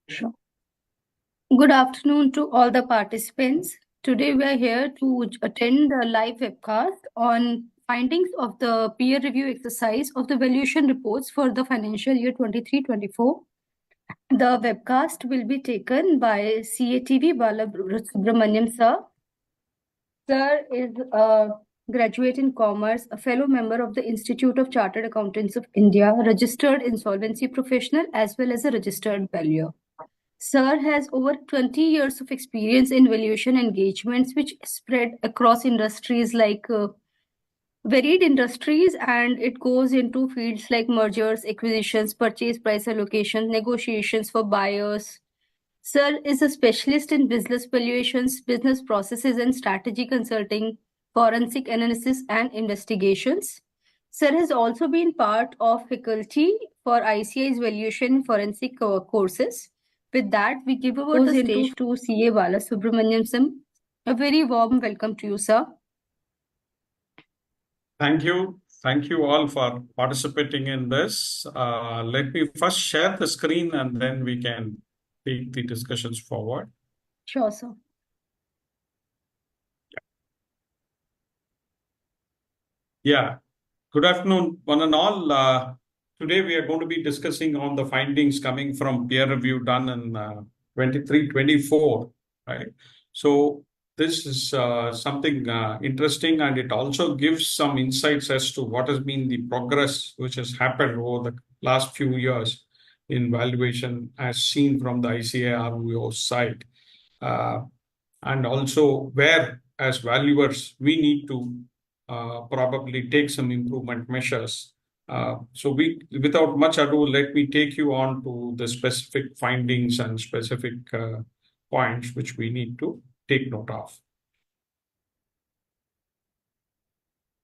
Sure. Good afternoon to all the participants. Today we are here to attend the live webcast on findings of the peer review exercise of the valuation reports for the financial year 23-24. The webcast will be taken by CATV Subramaniam sir. Sir is a graduate in commerce, a fellow member of the Institute of Chartered Accountants of India, registered insolvency professional as well as a registered valuer. Sir has over 20 years of experience in valuation engagements, which spread across industries like varied industries, and it goes into fields like mergers, acquisitions, purchase price allocation, negotiations for buyers. Sir is a specialist in business valuations, business processes and strategy consulting, forensic analysis and investigations. Sir has also been part of faculty for ICI's valuation forensic courses. With that, we give over the stage to CA Balasubramaniam. A very warm welcome to you, sir. Thank you. Thank you all for participating in this. Let me first share the screen and then we can take the discussions forward. Sure, sir. Yeah. Good afternoon, one and all. Today we are going to be discussing on the findings coming from peer review done in 23-24, right? So this is something interesting, and it also gives some insights as to what has been the progress which has happened over the last few years in valuation as seen from the ICARVO side. And also where as valuers we need to probably take some improvement measures. So without much ado, let me take you on to the specific findings and specific points which we need to take note of.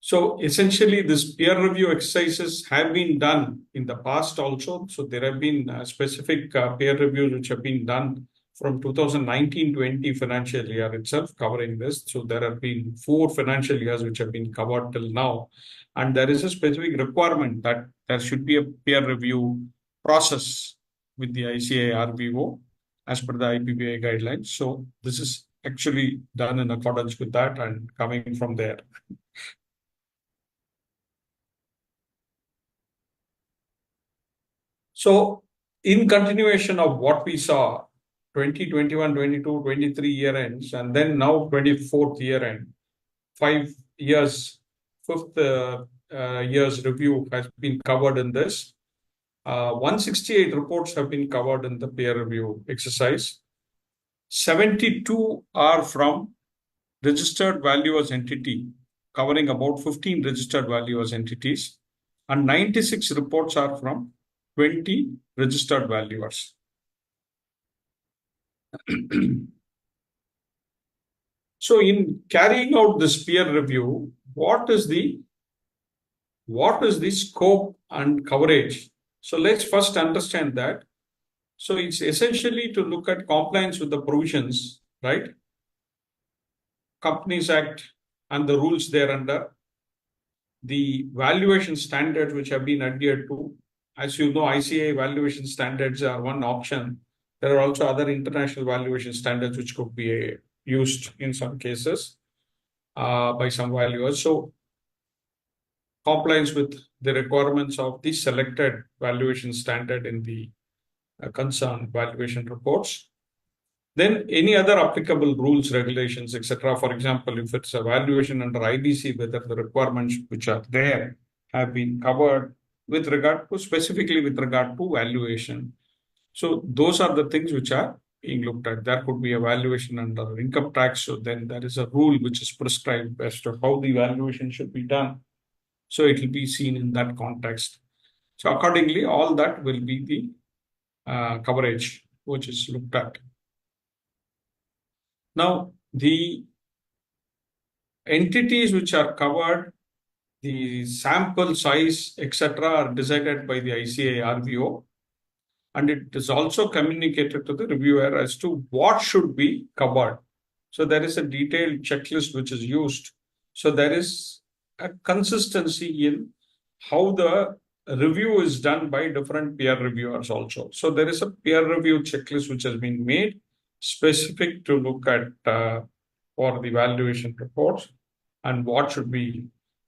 So essentially, this peer review exercises have been done in the past also. So there have been specific peer reviews which have been done from 2019-20 financial year itself covering this. So there have been 4 financial years which have been covered till now. And there is a specific requirement that there should be a peer review process with the ICARVO as per the IPBI guidelines. So this is actually done in accordance with that and coming from there. So in continuation of what we saw, 2021, 22, 23 year ends, and then now 24th year end, 5 years, 5th year's review has been covered in this. 168 reports have been covered in the peer review exercise. 72 are from registered valuers entity, covering about 15 registered valuers entities, and 96 reports are from 20 registered valuers. So in carrying out this peer review, what is the scope and coverage? So let's first understand that. So it's essentially to look at compliance with the provisions, right? Companies Act and the rules thereunder, the valuation standards which have been adhered to. As you know, ICA valuation standards are one option. There are also other international valuation standards which could be used in some cases by some valuers. So compliance with the requirements of the selected valuation standard in the concerned valuation reports. Then any other applicable rules, regulations, etc. For example, if it's a valuation under IBC, whether the requirements which are there have been covered with regard to specifically with regard to valuation. So those are the things which are being looked at. There could be a valuation under income tax. So then there is a rule which is prescribed as to how the valuation should be done. So it will be seen in that context. So accordingly, all that will be the coverage which is looked at. Now, the entities which are covered, the sample size, etc., are decided by the ICARVO, and it is also communicated to the reviewer as to what should be covered. So there is a detailed checklist which is used. So there is a consistency in how the review is done by different peer reviewers also. So there is a peer review checklist which has been made specific to look at for the valuation reports and what should be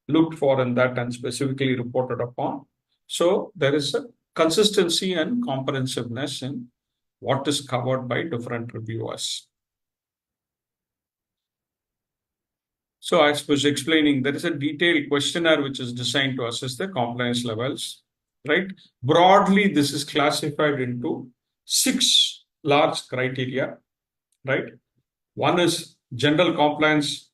looked for in that and specifically reported upon. So there is a consistency and comprehensiveness in what is covered by different reviewers. So I was explaining there is a detailed questionnaire which is designed to assess the compliance levels, right? Broadly, this is classified into 6 large criteria, right? One is general compliance.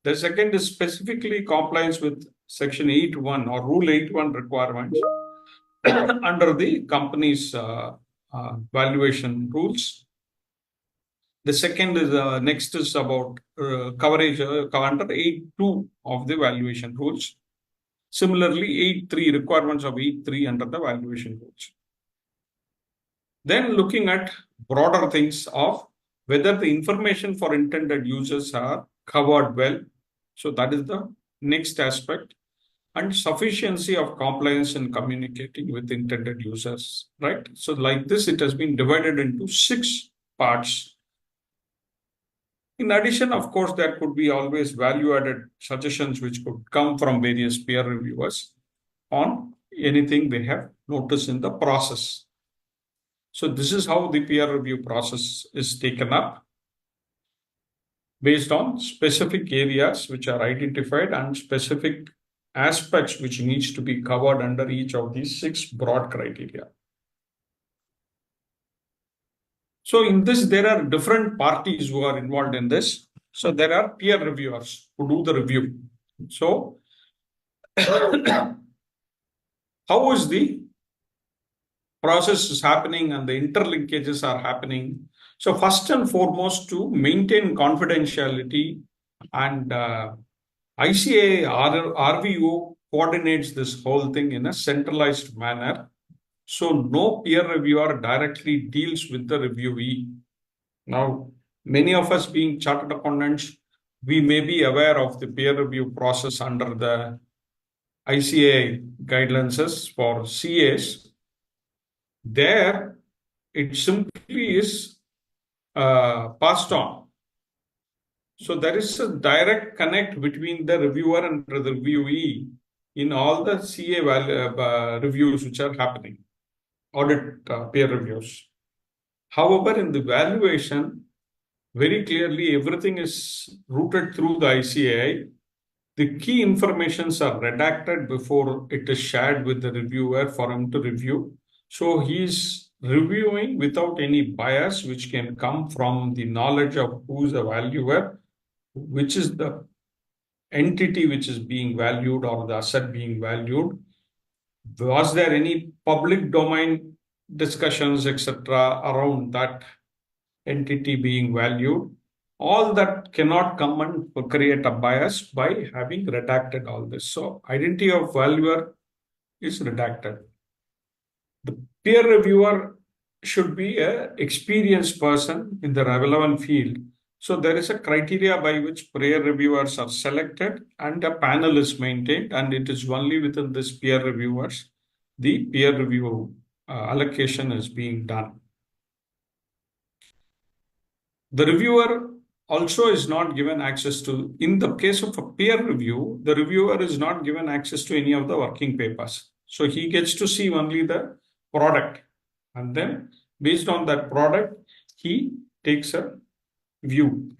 The second is specifically compliance with Section 8.1 or Rule 8.1 requirements under the company's valuation rules. The second is next is about coverage under 8.2 of the valuation rules. Similarly, 8.3 requirements of 8.3 under the valuation rules. Then looking at broader things of whether the information for intended users are covered well. So that is the next aspect. And sufficiency of compliance in communicating with intended users, right? So like this, it has been divided into 6 parts. In addition, of course, there could be always value-added suggestions which could come from various peer reviewers on anything they have noticed in the process. So this is how the peer review process is taken up based on specific areas which are identified and specific aspects which needs to be covered under each of these 6 broad criteria. So in this, there are different parties who are involved in this. So there are peer reviewers who do the review. So how is the process is happening and the interlinkages are happening? So first and foremost, to maintain confidentiality and ICA RVO coordinates this whole thing in a centralized manner. So no peer reviewer directly deals with the reviewee. Now, many of us being chartered accountants, we may be aware of the peer review process under the ICA guidelines for CAs. There, it simply is passed on. So there is a direct connect between the reviewer and the reviewee in all the CA reviews which are happening, audit peer reviews. However, in the valuation, very clearly everything is routed through the ICAI. The key informations are redacted before it is shared with the reviewer for him to review. So he's reviewing without any bias, which can come from the knowledge of who's the valuer, which is the entity which is being valued or the asset being valued. Was there any public domain discussions, etc., around that entity being valued? All that cannot come and create a bias by having redacted all this. So identity of valuer is redacted. The peer reviewer should be an experienced person in the relevant field. So there is a criteria by which peer reviewers are selected and a panel is maintained, and it is only within this peer reviewers the peer review allocation is being done. The reviewer also is not given access to, in the case of a peer review, the reviewer is not given access to any of the working papers. So he gets to see only the product. And then based on that product, he takes a view.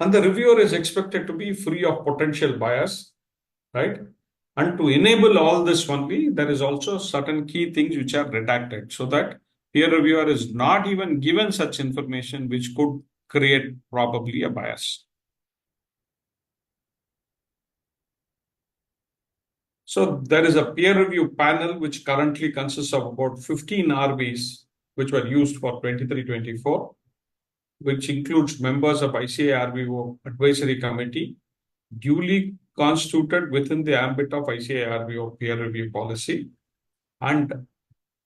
And the reviewer is expected to be free of potential bias, right? And to enable all this only, there is also certain key things which are redacted so that peer reviewer is not even given such information which could create probably a bias. So there is a peer review panel which currently consists of about 15 RVs which were used for 23-24, which includes members of ICA RVO Advisory Committee, duly constituted within the ambit of ICA RVO peer review policy. And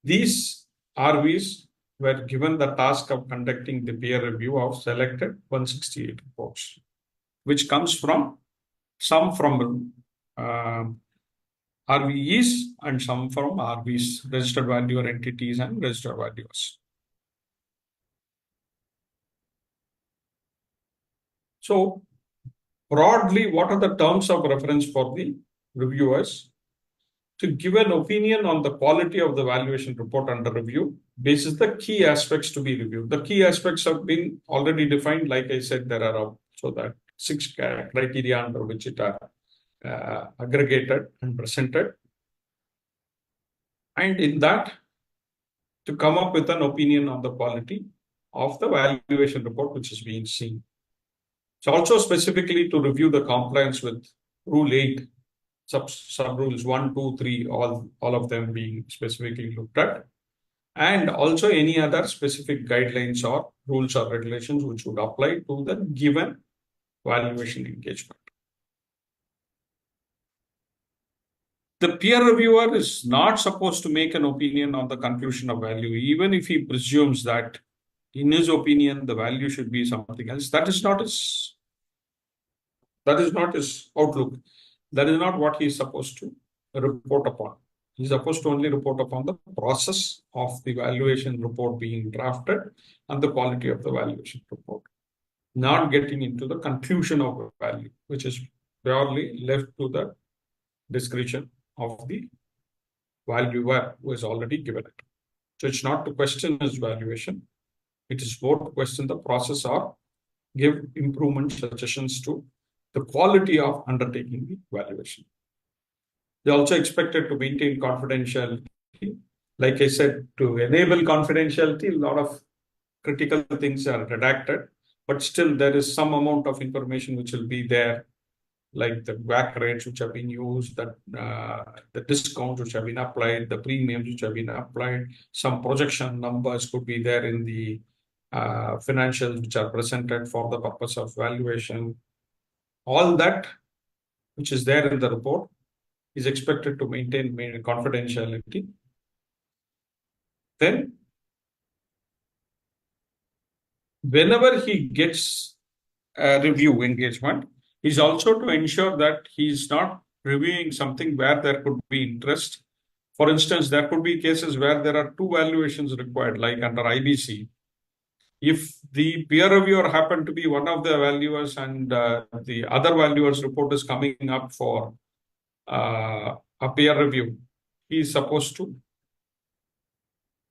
these RVs were given the task of conducting the peer review of selected 168 reports, which comes from some from RVEs and some from RVs, registered valuer entities and registered valuers. So broadly, what are the terms of reference for the reviewers? To give an opinion on the quality of the valuation report under review, basis the key aspects to be reviewed. The key aspects have been already defined. Like I said, there are so that 6 criteria under which it are aggregated and presented. And in that, to come up with an opinion on the quality of the valuation report which is being seen. It's also specifically to review the compliance with Rule 8, sub rules 1, 2, 3, all of them being specifically looked at, and also any other specific guidelines or rules or regulations which would apply to the given valuation engagement. The peer reviewer is not supposed to make an opinion on the conclusion of value, even if he presumes that in his opinion the value should be something else. That is not his outlook. That is not what he is supposed to report upon. He is supposed to only report upon the process of the valuation report being drafted and the quality of the valuation report, not getting into the conclusion of the value, which is purely left to the discretion of the valuer who has already given it. So it's not to question his valuation. It is more to question the process or give improvement suggestions to the quality of undertaking the valuation. They also expected to maintain confidentiality. Like I said, to enable confidentiality, a lot of critical things are redacted, but still there is some amount of information which will be there, like the WAC rates which have been used, that the discounts which have been applied, the premiums which have been applied, some projection numbers could be there in the financials which are presented for the purpose of valuation. All that which is there in the report is expected to maintain confidentiality. Then, whenever he gets a review engagement, is also to ensure that he is not reviewing something where there could be interest. For instance, there could be cases where there are 2 valuations required, like under IBC. If the peer reviewer happened to be one of the valuers and the other valuer's report is coming up for a peer review, he is supposed to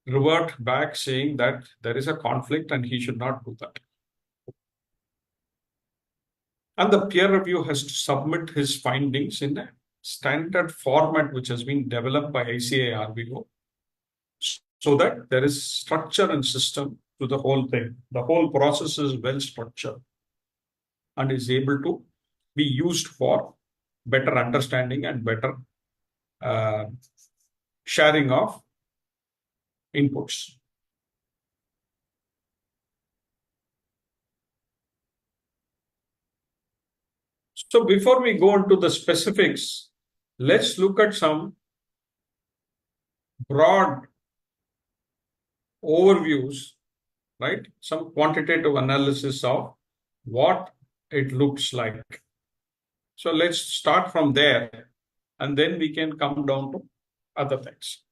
revert back saying that there is a conflict and he should not do that. And the peer review has to submit his findings in a standard format which has been developed by ICA RBO, so that there is structure and system to the whole thing. The whole process is well structured and is able to be used for better understanding and better sharing of inputs. So before we go into the specifics, let's look at some broad overviews, right? Some quantitative analysis of what it looks like. So let's start from there, and then we can come down to other things.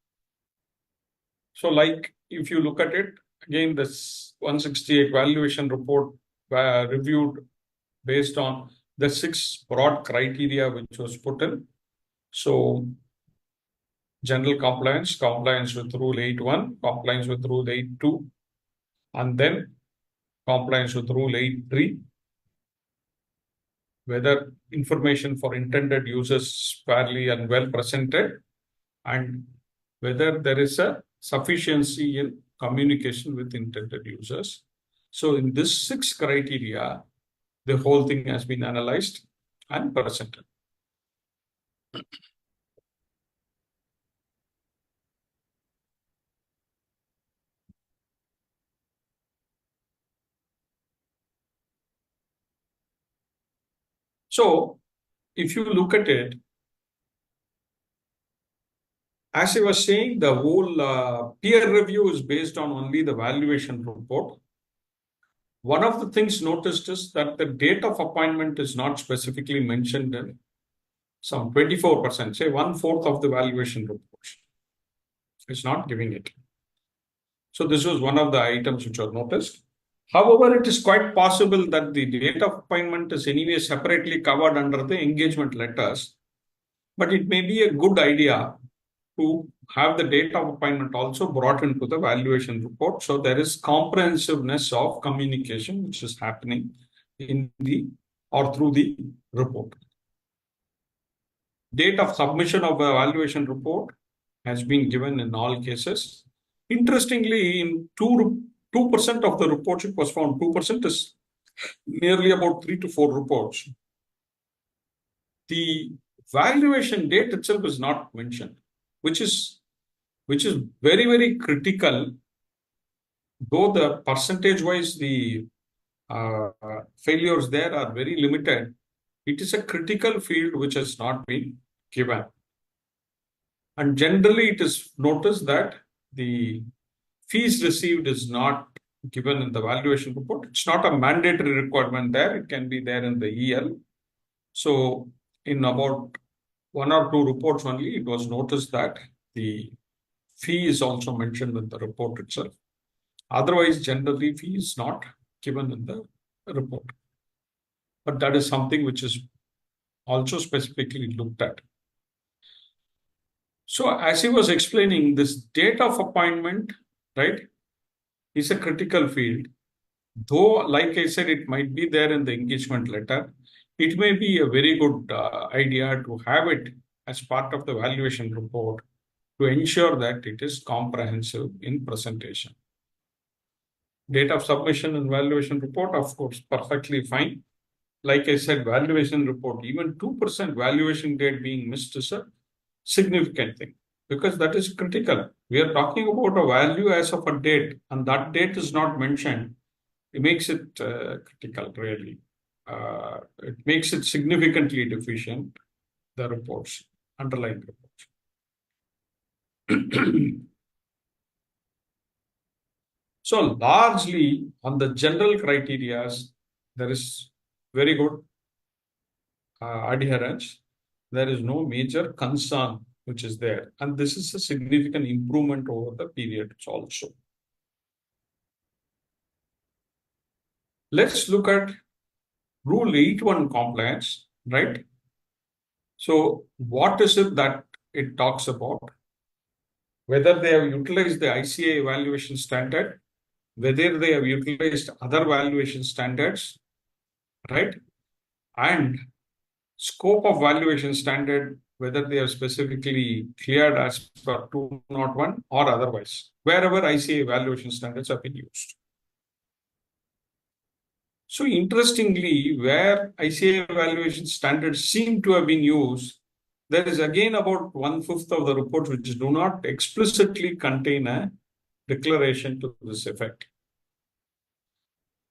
So like if you look at it, again, this 168 valuation report reviewed based on the 6 broad criteria which was put in. So general compliance, compliance with Rule 8.1, compliance with Rule 8.2, and then compliance with Rule 8.3, whether information for intended users is fairly and well presented, and whether there is a sufficiency in communication with intended users. So in this 6 criteria, the whole thing has been analyzed and presented. So if you look at it, as I was saying, the whole peer review is based on only the valuation report. One of the things noticed is that the date of appointment is not specifically mentioned in some 24%, say one-fourth of the valuation reports. It's not giving it. So this was one of the items which are noticed. However, it is quite possible that the date of appointment is anyway separately covered under the engagement letters, but it may be a good idea to have the date of appointment also brought into the valuation report. So there is comprehensiveness of communication which is happening in the or through the report. Date of submission of the valuation report has been given in all cases. Interestingly, in 2% of the reports, it was found 2% is nearly about 3 to 4 reports. The valuation date itself is not mentioned, which is very, very critical. Though the percentage wise the failures there are very limited, it is a critical field which has not been given. And generally, it is noticed that the fees received is not given in the valuation report. It's not a mandatory requirement there. It can be there in the EL. So in about 1 or 2 reports only, it was noticed that the fee is also mentioned in the report itself. Otherwise, generally, fee is not given in the report. But that is something which is also specifically looked at. So as he was explaining, this date of appointment, right, is a critical field. Though, like I said, it might be there in the engagement letter, it may be a very good idea to have it as part of the valuation report to ensure that it is comprehensive in presentation. Date of submission and valuation report, of course, perfectly fine. Like I said, valuation report, even 2% valuation date being missed is a significant thing because that is critical. We are talking about a value as of a date, and that date is not mentioned. It makes it critical, really. It makes it significantly deficient, the reports, underlying reports. So largely on the general criterias, there is very good adherence. There is no major concern which is there. And this is a significant improvement over the periods also. Let's look at Rule 8.1 compliance, right? So what is it that it talks about? Whether they have utilized the ICA evaluation standard, whether they have utilized other valuation standards, right? And scope of valuation standard, whether they have specifically cleared as per 201 or otherwise, wherever ICA evaluation standards have been used. So interestingly, where ICA evaluation standards seem to have been used, there is again about 1/5 of the reports which do not explicitly contain a declaration to this effect.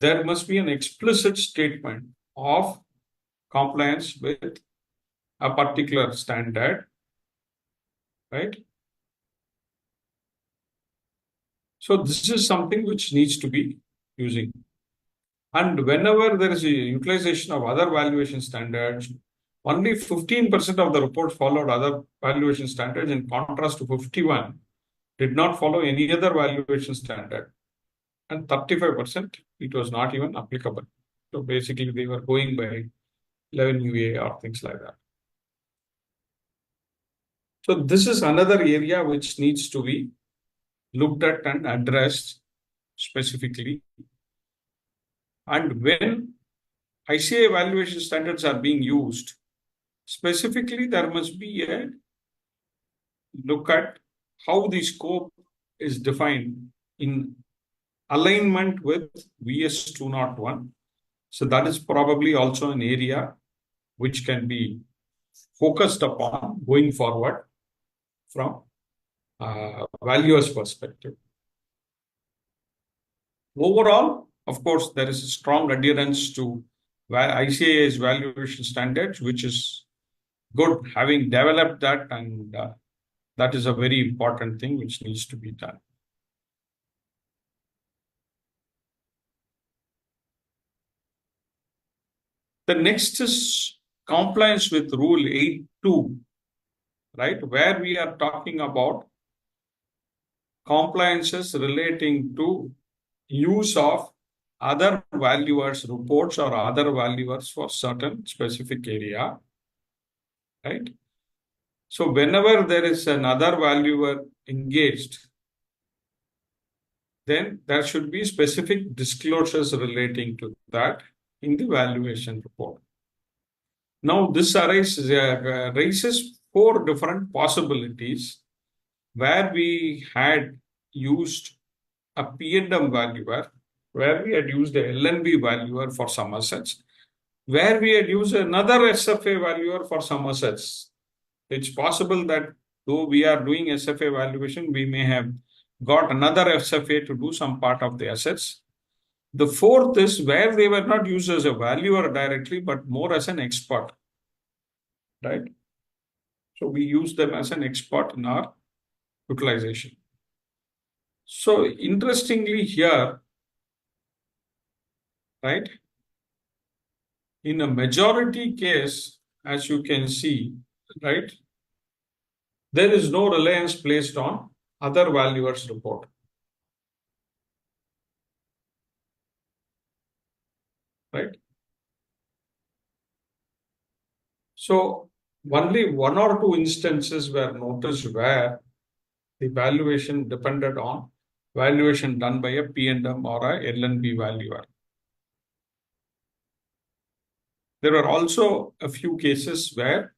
There must be an explicit statement of compliance with a particular standard, right? So this is something which needs to be using. And whenever there is a utilization of other valuation standards, only 15% of the reports followed other valuation standards, in contrast to 51 did not follow any other valuation standard. And 35% it was not even applicable. So basically they were going by 11 UA or things like that. So this is another area which needs to be looked at and addressed specifically. And when ICA evaluation standards are being used, specifically there must be a look at how the scope is defined in alignment with VS 201. So that is probably also an area which can be focused upon going forward from valuer's perspective. Overall, of course, there is a strong adherence to ICA's valuation standards, which is good, having developed that, and that is a very important thing which needs to be done. The next is compliance with Rule 8.2, right, where we are talking about compliances relating to use of other valuers reports or other valuers for certain specific area, right? So whenever there is another valuer engaged, then there should be specific disclosures relating to that in the valuation report. Now, this raises four different possibilities where we had used a P&M valuer, where we had used a LNB valuer for some assets, where we had used another SFA valuer for some assets. It's possible that though we are doing SFA valuation, we may have got another SFA to do some part of the assets. The fourth is where they were not used as a valuer directly, but more as an expert, right? So we use them as an expert in our utilization. So interestingly here, right, in a majority case, as you can see, right, there is no reliance placed on other valuers report, right? So only one or two instances were noticed where the valuation depended on valuation done by a P&M or a LNB valuer. There were also a few cases where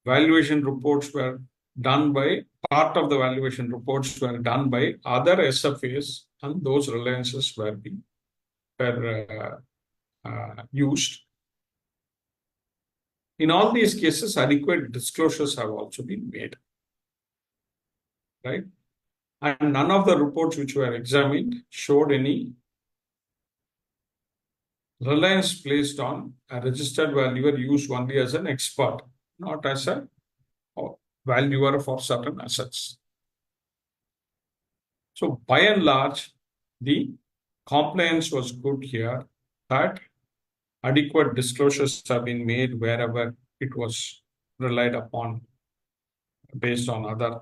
valuation reports were done by part of the valuation reports were done by other SFAs, and those reliances were used. In all these cases, adequate disclosures have also been made, right? And none of the reports which were examined showed any reliance placed on a registered valuer used only as an expert, not as a valuer for certain assets. So by and large, the compliance was good here, that adequate disclosures have been made wherever it was relied upon based on other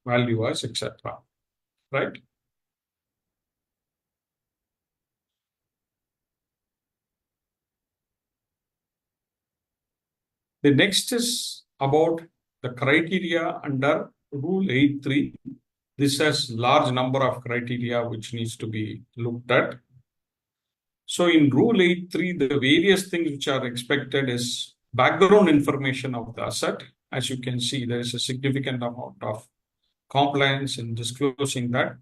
valuers, etc. Right? The next is about the criteria under Rule 8.3. This has large number of criteria which needs to be looked at. So in Rule 8.3, the various things which are expected is background information of the asset. As you can see, there is a significant amount of compliance in disclosing that.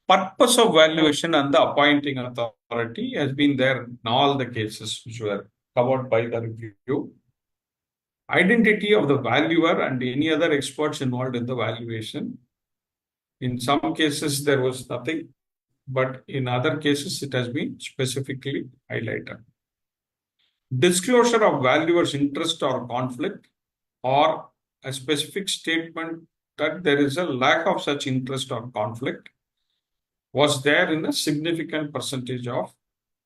Purpose of valuation and the appointing authority has been there in all the cases which were covered by the review. Identity of the valuer and any other experts involved in the valuation. In some cases, there was nothing, but in other cases, it has been specifically highlighted. Disclosure of valuer's interest or conflict, or a specific statement that there is a lack of such interest or conflict, was there in a significant percentage of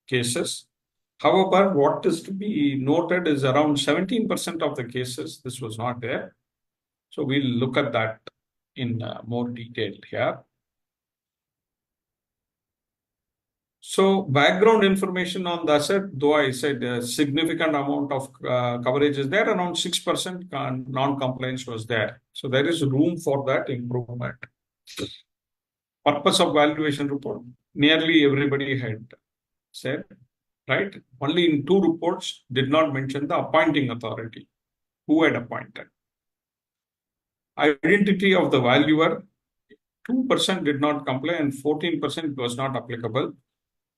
cases. However, what is to be noted is around 17% of the cases, this was not there. So we'll look at that in more detail here. So background information on the asset, though I said a significant amount of coverage is there, around 6% non-compliance was there. So there is room for that improvement. Purpose of valuation report, nearly everybody had said, right? Only in two reports did not mention the appointing authority, who had appointed. Identity of the valuer, 2% did not comply and 14% was not applicable.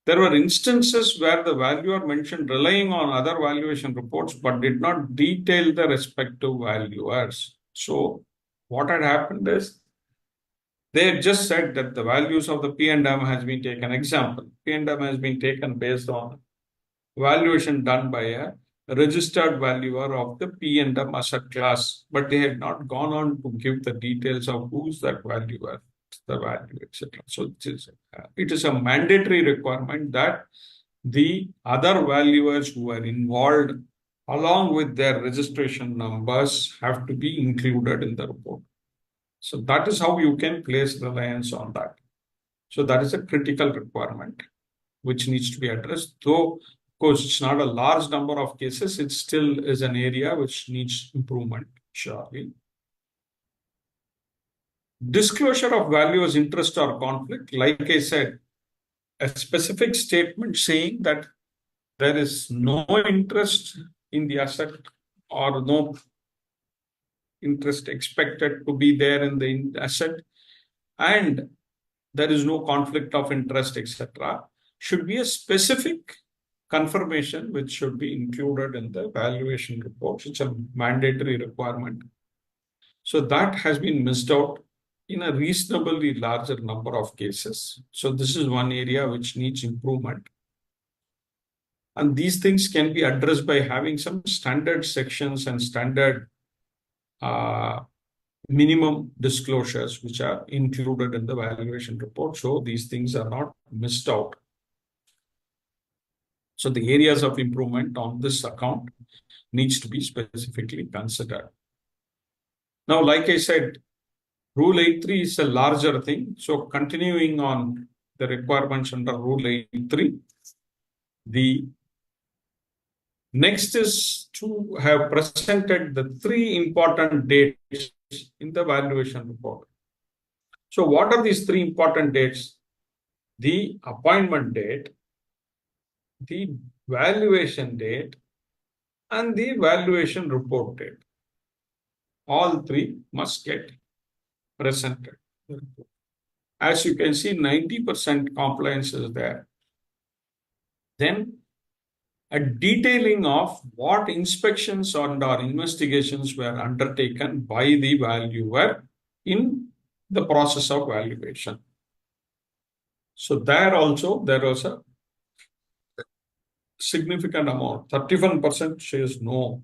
There were instances where the valuer mentioned relying on other valuation reports but did not detail the respective valuers. So what had happened is they had just said that the values of the P&M has been taken. Example, P&M has been taken based on valuation done by a registered valuer of the P&M asset class, but they had not gone on to give the details of who's that valuer, the value, etc. So it is a mandatory requirement that the other valuers who are involved along with their registration numbers have to be included in the report. So that is how you can place reliance on that. So that is a critical requirement which needs to be addressed. Though, of course, it's not a large number of cases, it still is an area which needs improvement, surely. Disclosure of values, interest, or conflict. Like I said, a specific statement saying that there is no interest in the asset or no interest expected to be there in the asset, and there is no conflict of interest, etc., should be a specific confirmation which should be included in the valuation reports. It's a mandatory requirement. So that has been missed out in a reasonably larger number of cases. So this is one area which needs improvement. And these things can be addressed by having some standard sections and standard minimum disclosures which are included in the valuation report. So these things are not missed out. So the areas of improvement on this account needs to be specifically considered. Now, like I said, Rule 8.3 is a larger thing. So continuing on the requirements under Rule 8.3, the next is to have presented the three important dates in the valuation report. So what are these three important dates? The appointment date, the valuation date, and the valuation report date. All three must get presented. As you can see, 90% compliance is there. Then a detailing of what inspections and/or investigations were undertaken by the valuer in the process of valuation. So there also, there was a significant amount, 31% says no,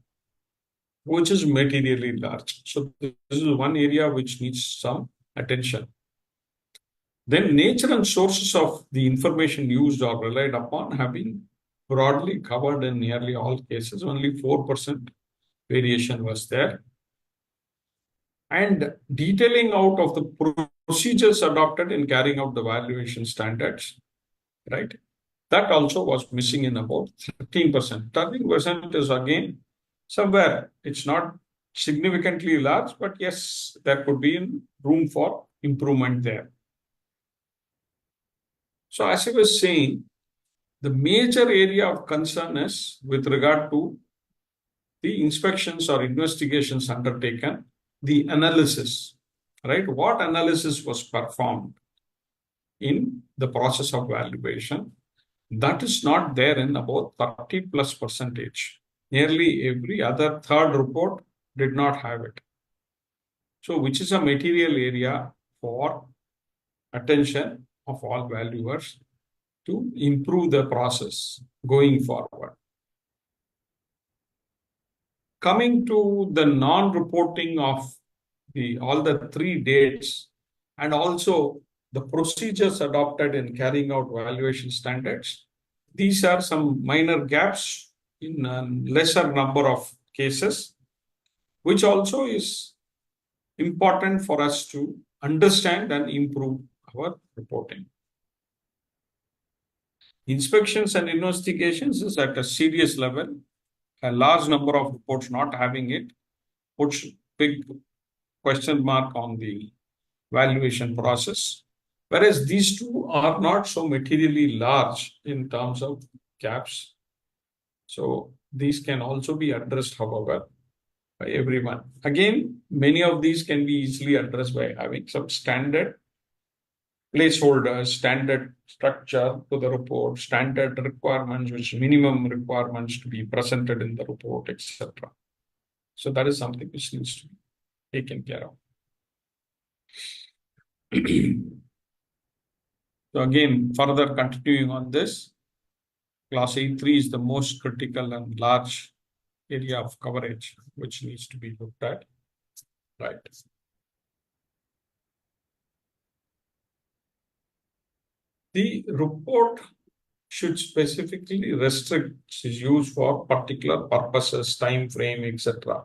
which is materially large. So this is one area which needs some attention. Then nature and sources of the information used or relied upon have been broadly covered in nearly all cases. Only 4% variation was there. And detailing out of the procedures adopted in carrying out the valuation standards, right? That also was missing in about 13%. 13% is again somewhere, it's not significantly large, but yes, there could be room for improvement there. So as I was saying, the major area of concern is with regard to the inspections or investigations undertaken, the analysis, right? What analysis was performed in the process of valuation? That is not there in about 30+%. Nearly every other third report did not have it. So, which is a material area for attention of all valuers to improve the process going forward. Coming to the non-reporting of all the three dates and also the procedures adopted in carrying out valuation standards, these are some minor gaps in a lesser number of cases, which also is important for us to understand and improve our reporting. Inspections and investigations is at a serious level. A large number of reports not having it puts big question mark on the valuation process, whereas these two are not so materially large in terms of gaps. So these can also be addressed, however, by everyone. Again, many of these can be easily addressed by having some standard placeholders, standard structure to the report, standard requirements, which minimum requirements to be presented in the report, etc. So that is something which needs to be taken care of. So again, further continuing on this, class 8.3 is the most critical and large area of coverage which needs to be looked at. Right. The report should specifically restrict its use for particular purposes, time frame, etc.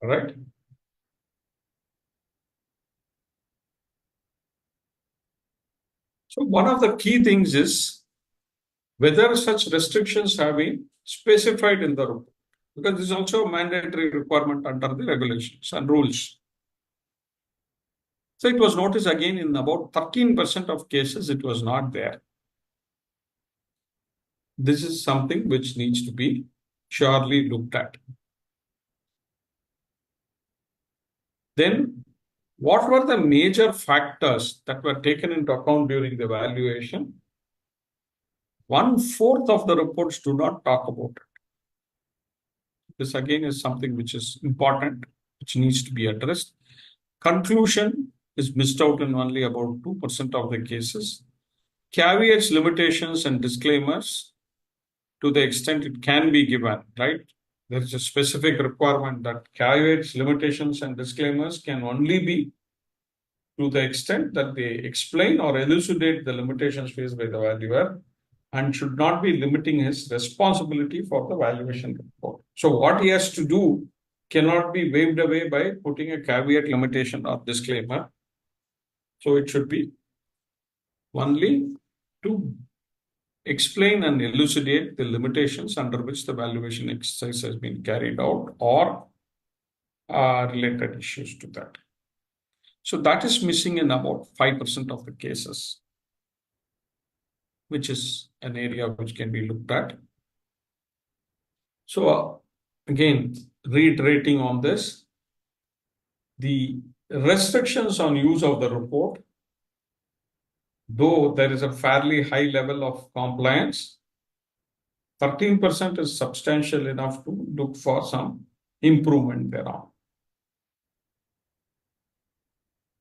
Right? So one of the key things is whether such restrictions have been specified in the report, because this is also a mandatory requirement under the regulations and rules. So it was noticed again in about 13% of cases, it was not there. This is something which needs to be surely looked at. Then, what were the major factors that were taken into account during the evaluation? One-fourth of the reports do not talk about it. This again is something which is important, which needs to be addressed. Conclusion is missed out in only about 2% of the cases. Caveats, limitations, and disclaimers, to the extent it can be given, right? There is a specific requirement that caveats, limitations, and disclaimers can only be to the extent that they explain or elucidate the limitations faced by the valuer and should not be limiting his responsibility for the valuation report. So what he has to do cannot be waived away by putting a caveat, limitation, or disclaimer. So it should be only to explain and elucidate the limitations under which the valuation exercise has been carried out or related issues to that. So that is missing in about 5% of the cases, which is an area which can be looked at. So again, reiterating on this, the restrictions on use of the report, though there is a fairly high level of compliance, 13% is substantial enough to look for some improvement thereon.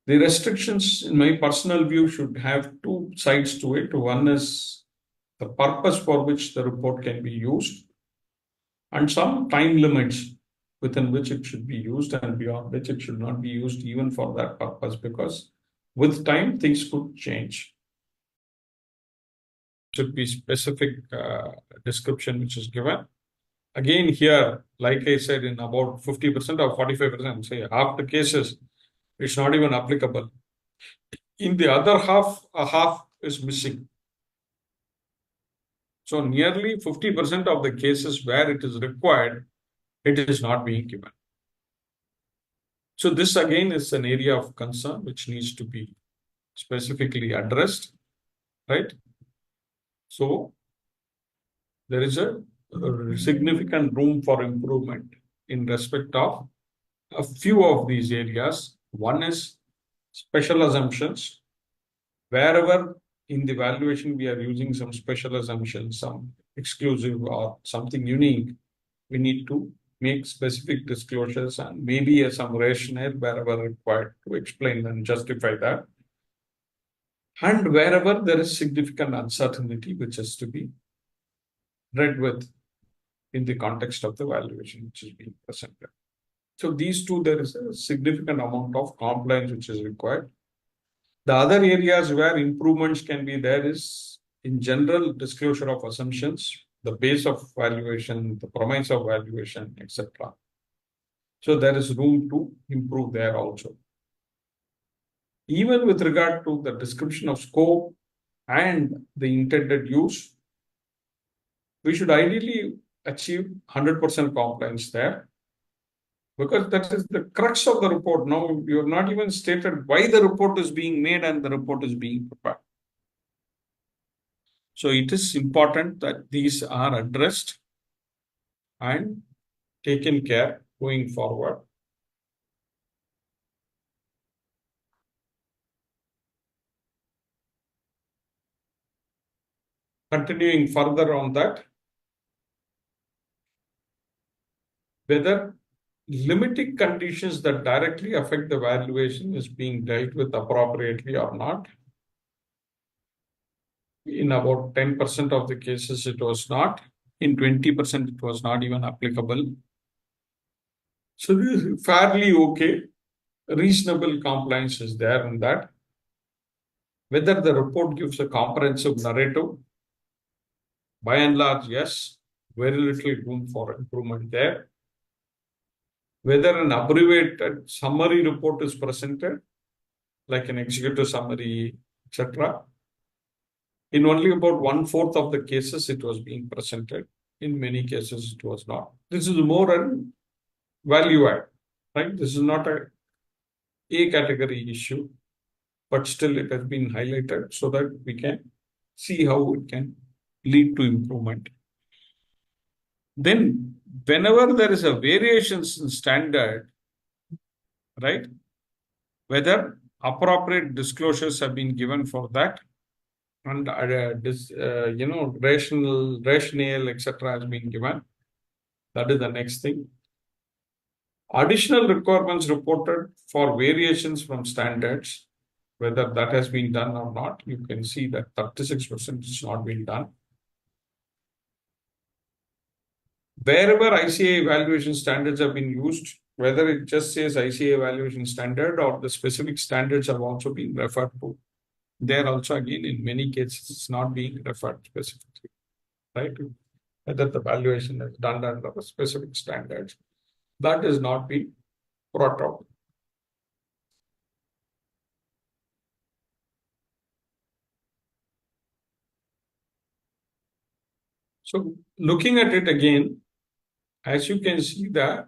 The restrictions, in my personal view, should have two sides to it. One is the purpose for which the report can be used, and some time limits within which it should be used and beyond which it should not be used even for that purpose, because with time things could change. Should be specific description which is given. Again, here, like I said, in about 50% or 45%, say half the cases, it's not even applicable. In the other half, a half is missing. So nearly 50% of the cases where it is required, it is not being given. So this again is an area of concern which needs to be specifically addressed, right? So there is a significant room for improvement in respect of a few of these areas. One is special assumptions. Wherever in the valuation we are using some special assumptions, some exclusive or something unique, we need to make specific disclosures and maybe some rationale wherever required to explain and justify that. And wherever there is significant uncertainty, which is to be read with in the context of the valuation which is being presented. So these two, there is a significant amount of compliance which is required. The other areas where improvements can be there is in general disclosure of assumptions, the base of valuation, the premise of valuation, etc. So there is room to improve there also. Even with regard to the description of scope and the intended use, we should ideally achieve 100% compliance there, because that is the crux of the report. Now, you have not even stated why the report is being made and the report is being prepared. So it is important that these are addressed and taken care going forward. Continuing further on that, whether limiting conditions that directly affect the valuation is being dealt with appropriately or not. In about 10% of the cases, it was not. In 20%, it was not even applicable. So this is fairly okay. Reasonable compliance is there in that. Whether the report gives a comprehensive narrative, by and large, yes, very little room for improvement there. Whether an abbreviated summary report is presented, like an executive summary, etc. In only about one-fourth of the cases, it was being presented. In many cases, it was not. This is more a value add, right? This is not a category issue, but still it has been highlighted so that we can see how it can lead to improvement. Then, whenever there is a variations in standard, right, whether appropriate disclosures have been given for that, and rationale, etc., has been given. That is the next thing. Additional requirements reported for variations from standards, whether that has been done or not, you can see that 36% has not been done. Wherever ICA evaluation standards have been used, whether it just says ICA evaluation standard or the specific standards have also been referred to. There also, again, in many cases, it's not being referred specifically, right? Whether the valuation is done under the specific standards, that is not being brought out. So looking at it again, as you can see, the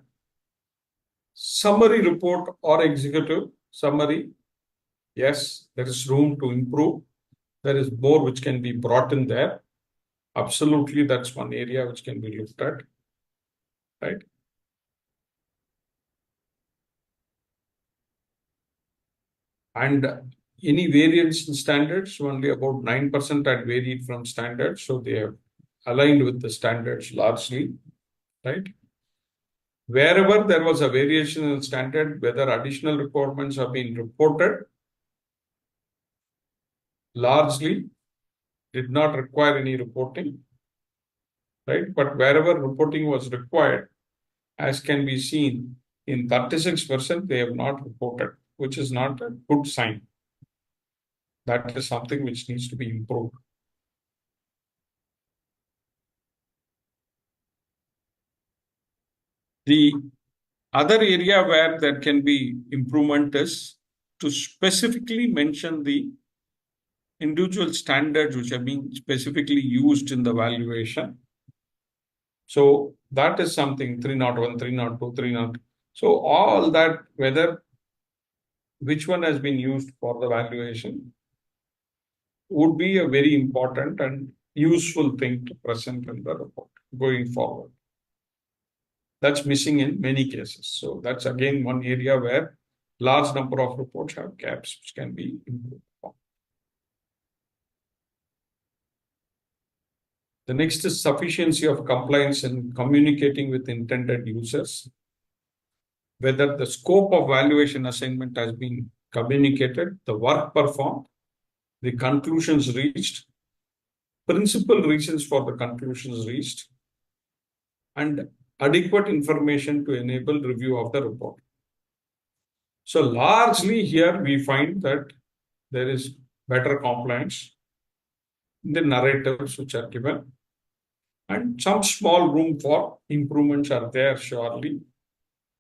summary report or executive summary, yes, there is room to improve. There is more which can be brought in there. Absolutely, that's one area which can be looked at, right? And any variance in standards, only about 9% had varied from standards. So they have aligned with the standards largely, right? Wherever there was a variation in standard, whether additional requirements have been reported, largely did not require any reporting, right? But wherever reporting was required, as can be seen, in 36%, they have not reported, which is not a good sign. That is something which needs to be improved. The other area where there can be improvement is to specifically mention the individual standards which are being specifically used in the valuation. So that is something 301, 302, 302. So all that, whether which one has been used for the valuation, would be a very important and useful thing to present in the report going forward. That's missing in many cases. So that's again one area where large number of reports have gaps which can be improved upon. The next is sufficiency of compliance in communicating with intended users. Whether the scope of valuation assignment has been communicated, the work performed, the conclusions reached, principal reasons for the conclusions reached, and adequate information to enable review of the report. So largely here we find that there is better compliance in the narratives which are given, and some small room for improvements are there surely,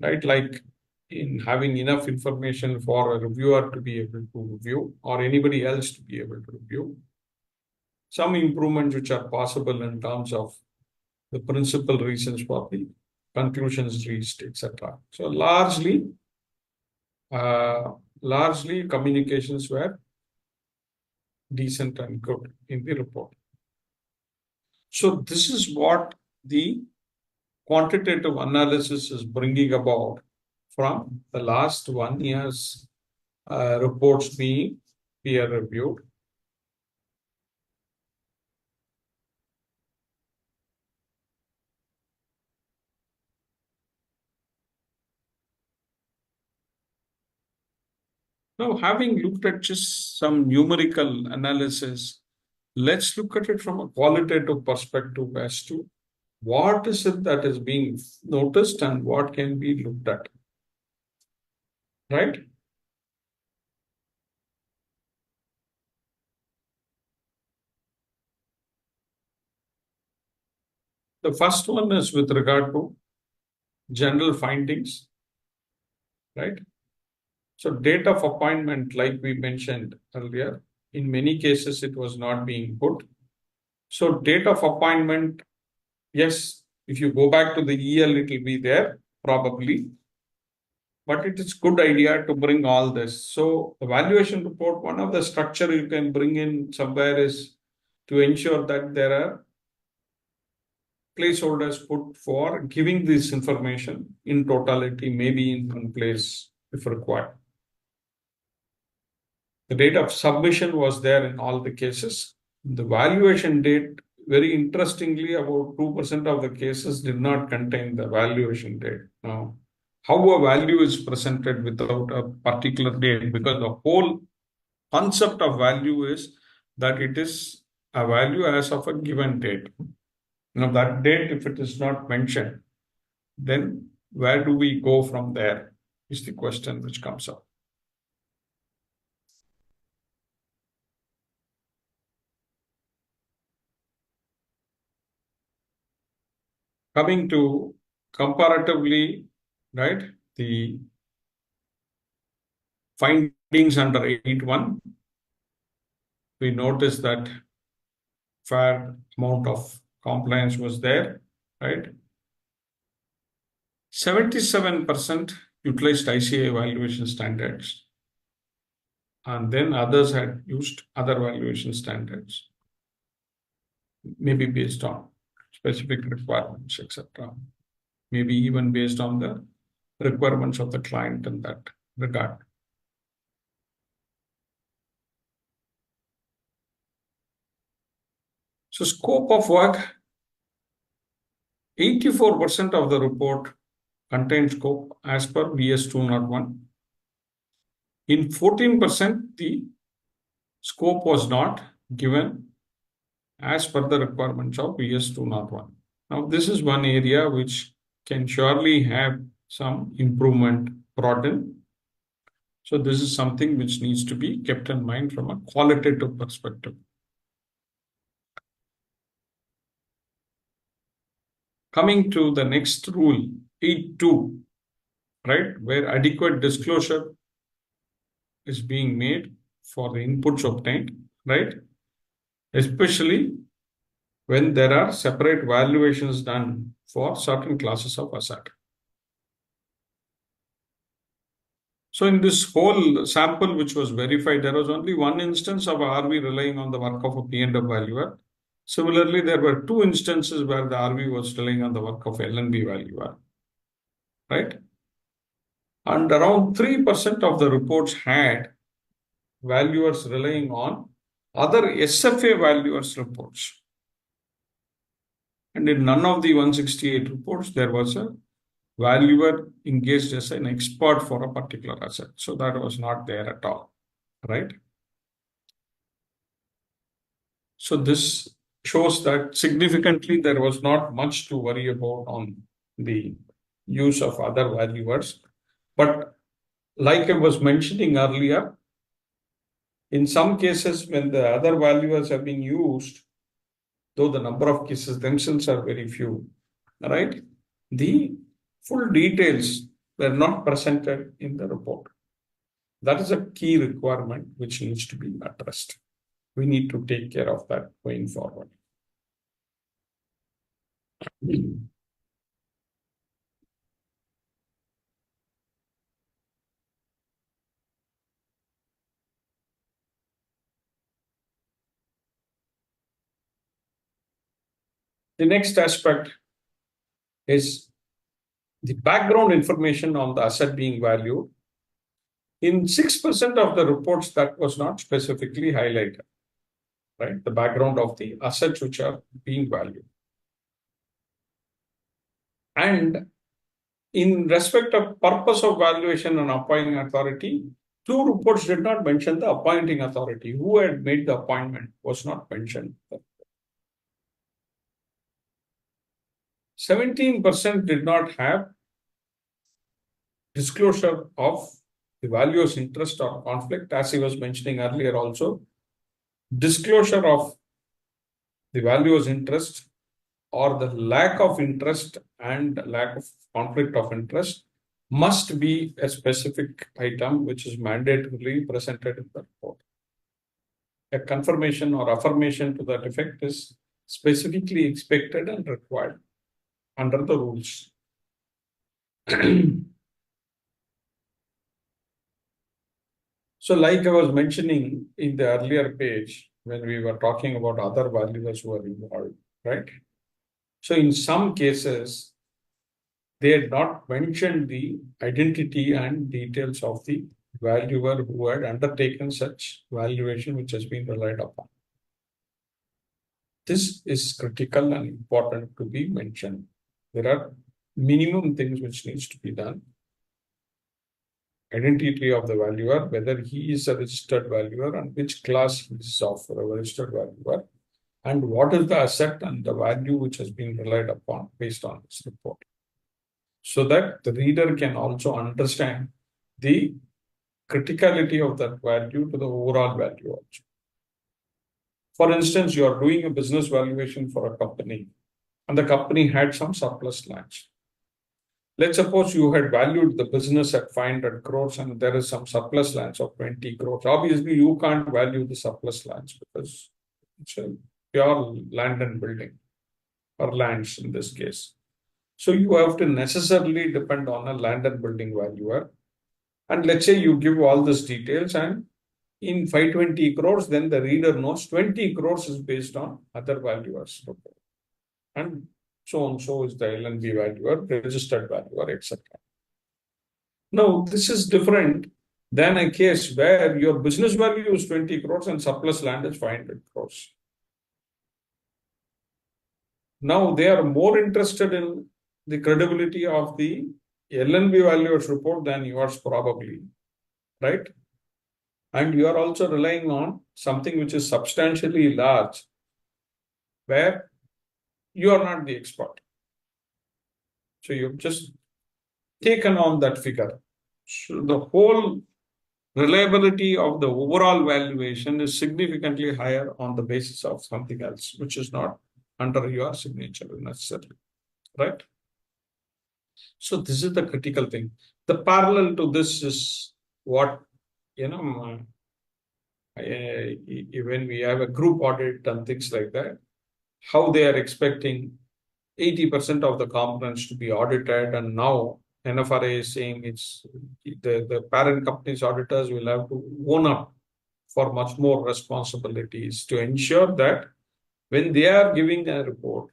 right? Like in having enough information for a reviewer to be able to review or anybody else to be able to review. Some improvements which are possible in terms of the principal reasons for the conclusions reached, etc. So uh, largely communications were decent and good in the report. So this is what the quantitative analysis is bringing about from the last 1 year's reports being peer reviewed. Now, having looked at just some numerical analysis, let's look at it from a qualitative perspective as to what is it that is being noticed and what can be looked at, right? The first one is with regard to general findings, right? So date of appointment, like we mentioned earlier, in many cases it was not being put. So date of appointment, yes, if you go back to the EL, it will be there probably, but it is good idea to bring all this. So the valuation report, one of the structure you can bring in somewhere is to ensure that there are placeholders put for giving this information in totality, maybe in one place if required. The date of submission was there in all the cases. The valuation date, very interestingly, about 2% of the cases did not contain the valuation date. Now, how a value is presented without a particular date, because the whole concept of value is that it is a value as of a given date. Now, that date, if it is not mentioned, then where do we go from there is the question which comes up. Coming to comparatively, right, the findings under 8.1, we noticed that fair amount of compliance was there, right? 77% utilized ICA valuation standards, and then others had used other valuation standards, maybe based on specific requirements, etc. Maybe even based on the requirements of the client in that regard. So scope of work, 84% of the report contained scope as per VS 201. In 14%, the scope was not given as per the requirements of VS 201. Now, this is one area which can surely have some improvement brought in. So this is something which needs to be kept in mind from a qualitative perspective. Coming to the next rule, 8.2, right, where adequate disclosure is being made for the inputs obtained, right, especially when there are separate valuations done for certain classes of asset. So in this whole sample which was verified, there was only one instance of RV relying on the work of a P&W valuer. Similarly, there were two instances where the RV was relying on the work of L&B valuer, right? And around 3% of the reports had valuers relying on other SFA valuers reports. And in none of the 168 reports, there was a valuer engaged as an expert for a particular asset. So that was not there at all, right? So this shows that significantly there was not much to worry about on the use of other valuers. But like I was mentioning earlier, in some cases when the other valuers have been used, though the number of cases themselves are very few, right? The full details were not presented in the report. That is a key requirement which needs to be addressed. We need to take care of that going forward. The next aspect is the background information on the asset being valued. In 6% of the reports, that was not specifically highlighted, right? The background of the assets which are being valued. And in respect of purpose of valuation and appointing authority, two reports did not mention the appointing authority. Who had made the appointment was not mentioned. 17% did not have disclosure of the valuer's interest or conflict, as he was mentioning earlier also. Disclosure of the valuer's interest or the lack of interest and lack of conflict of interest must be a specific item which is mandatorily presented in the report. A confirmation or affirmation to that effect is specifically expected and required under the rules. So, like I was mentioning in the earlier page, when we were talking about other valuers who are involved, right? So, in some cases, they had not mentioned the identity and details of the valuer who had undertaken such valuation, which has been relied upon. This is critical and important to be mentioned. There are minimum things which needs to be done. Identity of the valuer, whether he is a registered valuer and which class he is of a registered valuer, and what is the asset and the value which has been relied upon based on this report. So that the reader can also understand the criticality of that value to the overall value also. For instance, you are doing a business valuation for a company and the company had some surplus lands. Let's suppose you had valued the business at 500 crores and there is some surplus lands of 20 crores. Obviously, you can't value the surplus lands because it's a pure land and building or lands in this case. So you have to necessarily depend on a land and building valuer. And let's say you give all these details and in 520 crores, then the reader knows 20 crores is based on other valuers. And so is the LNB valuer, registered valuer, etc. Now, this is different than a case where your business value is 20 crores and surplus land is 500 crores. Now, they are more interested in the credibility of the LNB valuer's report than yours probably, right? And you are also relying on something which is substantially large, where you are not the expert. So you've just taken on that figure. So the whole reliability of the overall valuation is significantly higher on the basis of something else, which is not under your signature necessarily, right? So this is the critical thing. The parallel to this is what, when we have a group audit and things like that, how they are expecting 80% of the components to be audited, and now NFRA is saying it's the parent company's auditors will have to own up for much more responsibilities to ensure that when they are giving a report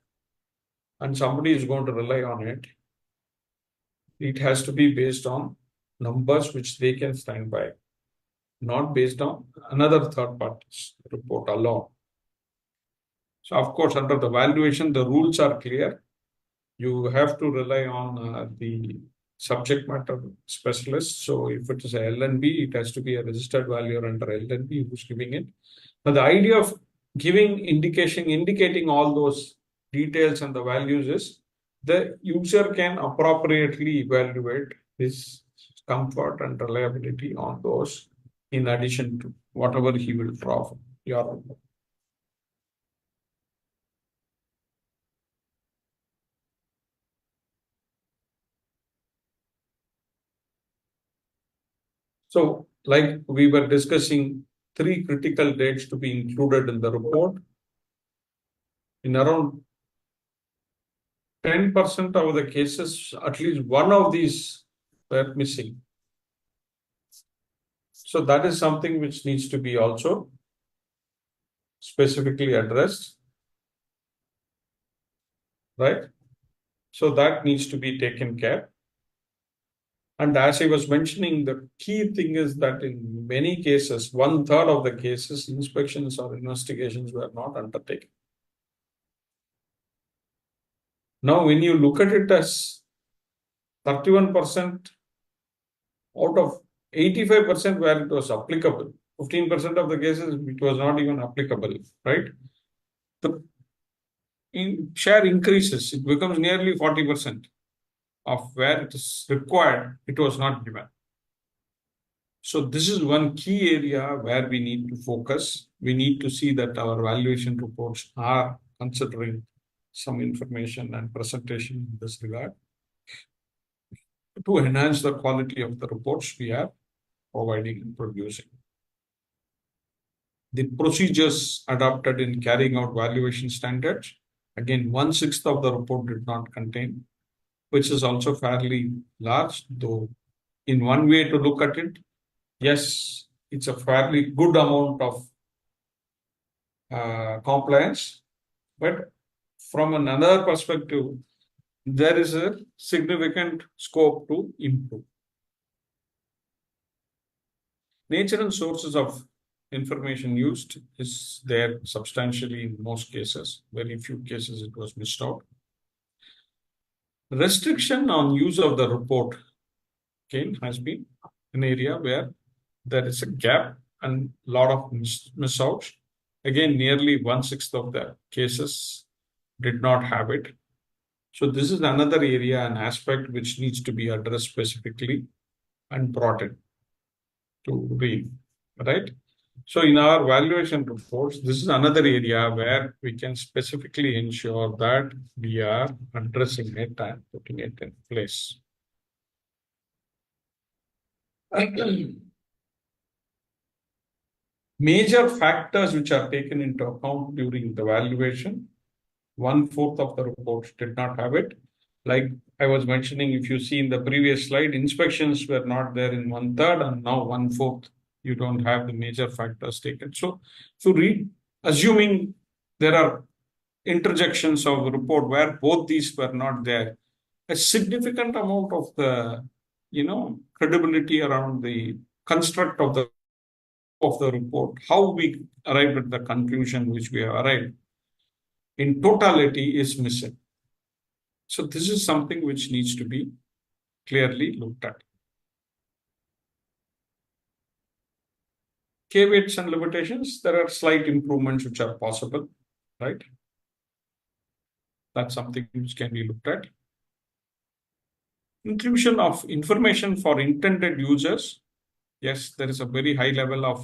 and somebody is going to rely on it, it has to be based on numbers which they can stand by, not based on another third party's report alone. So, of course, under the valuation, the rules are clear. You have to rely on the subject matter specialist. So, if it is a LNB, it has to be a registered valuer under LNB who's giving it. But the idea of indicating all those details and the values is the user can appropriately evaluate his comfort and reliability on those in addition to whatever he will draw from your report. So, like we were discussing, 3 critical dates to be included in the report. In around 10% of the cases, at least one of these were missing. So that is something which needs to be also specifically addressed, right? So that needs to be taken care. And as I was mentioning, the key thing is that in many cases, 1/3 of the cases, inspections or investigations were not undertaken. Now, when you look at it as 31% out of 85% where it was applicable, 15% of the cases it was not even applicable, right? share increases. It becomes nearly 40% of where it is required. It was not given. So this is one key area where we need to focus. We need to see that our valuation reports are considering some information and presentation in this regard to enhance the quality of the reports we are providing and producing. The procedures adopted in carrying out valuation standards, again, 1/6 of the report did not contain, which is also fairly large, though in one way to look at it, yes, it's a fairly good amount of compliance, but from another perspective, there is a significant scope to improve. Nature and sources of information used is there substantially in most cases. Very few cases it was missed out. Restriction on use of the report again has been an area where there is a gap and a lot of miss outs. Again, nearly 1/6 of the cases did not have it. So this is another area and aspect which needs to be addressed specifically and brought in to read, right? So in our valuation reports, this is another area where we can specifically ensure that we are addressing it and putting it in place. Major factors which are taken into account during the valuation, 1/4 of the reports did not have it. Like I was mentioning, if you see in the previous slide, inspections were not there in 1/3, and now 1/4, you don't have the major factors taken. So if you read, assuming there are interjections of the report where both these were not there, a significant amount of the credibility around the construct of the report, how we arrived at the conclusion which we have arrived, in totality is missing. So this is something which needs to be clearly looked at. Caveats and limitations, there are slight improvements which are possible, right? That's something which can be looked at. Inclusion of information for intended users. Yes, there is a very high level of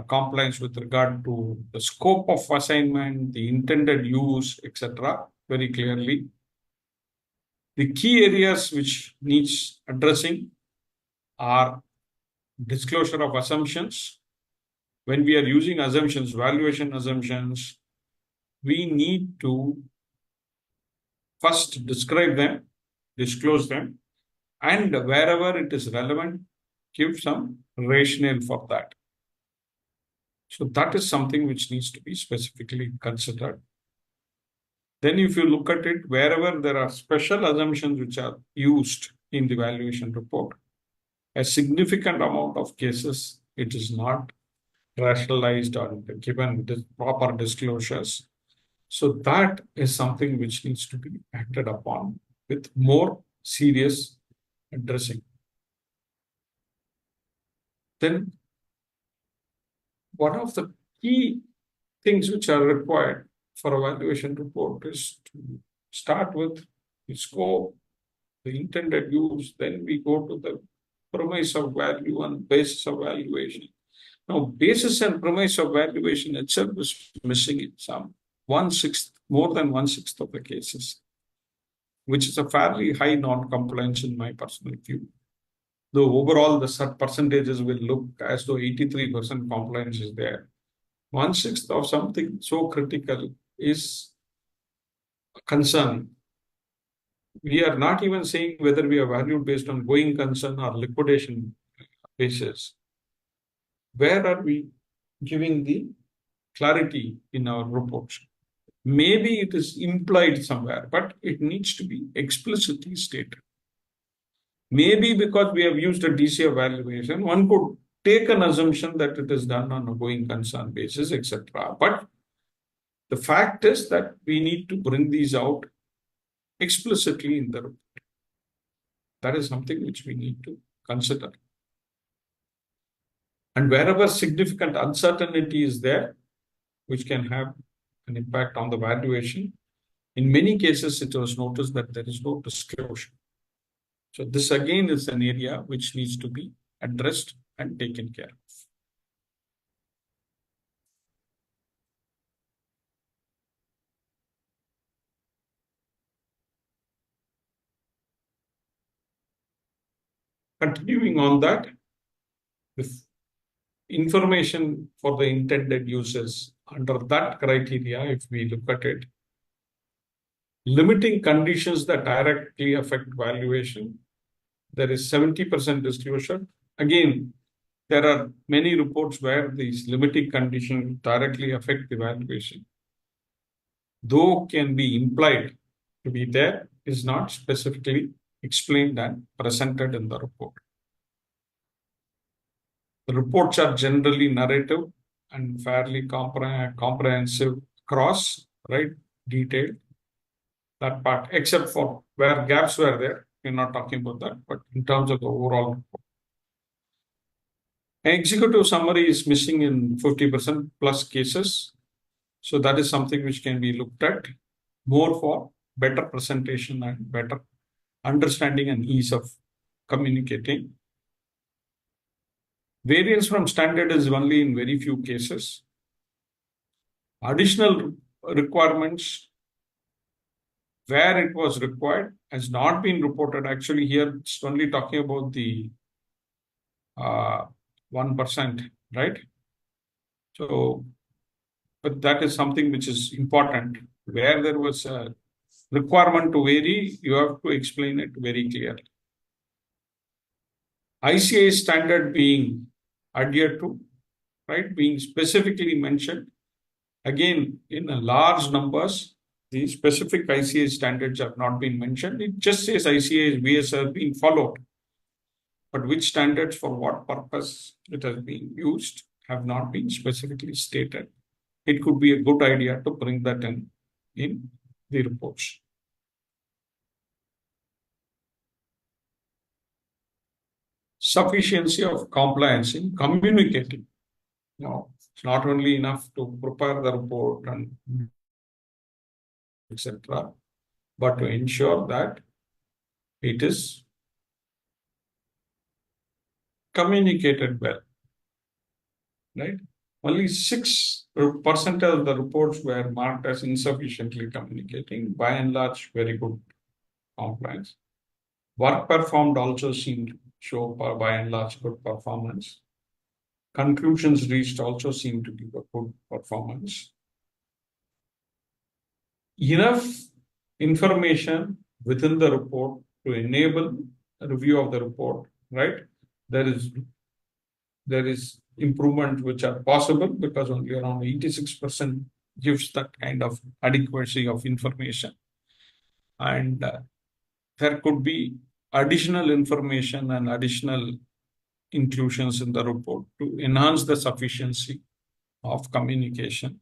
compliance with regard to the scope of assignment, the intended use, etc. very clearly. The key areas which needs addressing are disclosure of assumptions. When we are using assumptions, valuation assumptions, we need to first describe them, disclose them, and wherever it is relevant, give some rationale for that. So that is something which needs to be specifically considered. Then if you look at it, wherever there are special assumptions which are used in the valuation report, a significant amount of cases, it is not rationalized or given proper disclosures. So that is something which needs to be acted upon with more serious addressing. Then one of the key things which are required for a valuation report is to start with the scope, the intended use, then we go to the premise of value and basis of valuation. Now, basis and premise of valuation itself is missing in some 1/6, more than 1/6 of the cases, which is a fairly high non-compliance in my personal view. Though overall the percentages will look as though 83% compliance is there. 1/6 of something so critical is concerning. We are not even saying whether we are valued based on going concern or liquidation basis. Where are we giving the clarity in our reports? Maybe it is implied somewhere, but it needs to be explicitly stated. Maybe because we have used a DC evaluation, one could take an assumption that it is done on a going concern basis, etc. But the fact is that we need to bring these out explicitly in the report. That is something which we need to consider. And wherever significant uncertainty is there, which can have an impact on the valuation. In many cases, it was noticed that there is no disclosure. So this again is an area which needs to be addressed and taken care of. Continuing on that, if information for the intended uses under that criteria, if we look at it, limiting conditions that directly affect valuation, there is 70% disclosure. Again, there are many reports where these limiting conditions directly affect the valuation, though can be implied to be there, is not specifically explained and presented in the report. The reports are generally narrative and fairly comprehensive across, right, detailed, that part, except for where gaps were there. We're not talking about that, but in terms of the overall report. Executive summary is missing in 50% plus cases. So that is something which can be looked at more for better presentation and better understanding and ease of communicating. Variance from standard is only in very few cases. Additional requirements where it was required has not been reported. Actually, here it's only talking about the 1%, right? So, but that is something which is important. Where there was a requirement to vary, you have to explain it very clearly. ICA standard being adhered to, right, being specifically mentioned. Again, in a large numbers, the specific ICA standards have not been mentioned. It just says ICA VS are being followed. But which standards for what purpose it has been used have not been specifically stated. It could be a good idea to bring that in the reports. Sufficiency of compliance in communicating. Now, it's not only enough to prepare the report and etc., but to ensure that it is communicated well, right? Only 6% of the reports were marked as insufficiently communicating. By and large, very good compliance. Work performed also seemed to show by and large good performance. Conclusions reached also seem to give a good performance. Enough information within the report to enable a review of the report, right? There is improvement which are possible because only around 86% gives that kind of adequacy of information. And there could be additional information and additional inclusions in the report to enhance the sufficiency of communication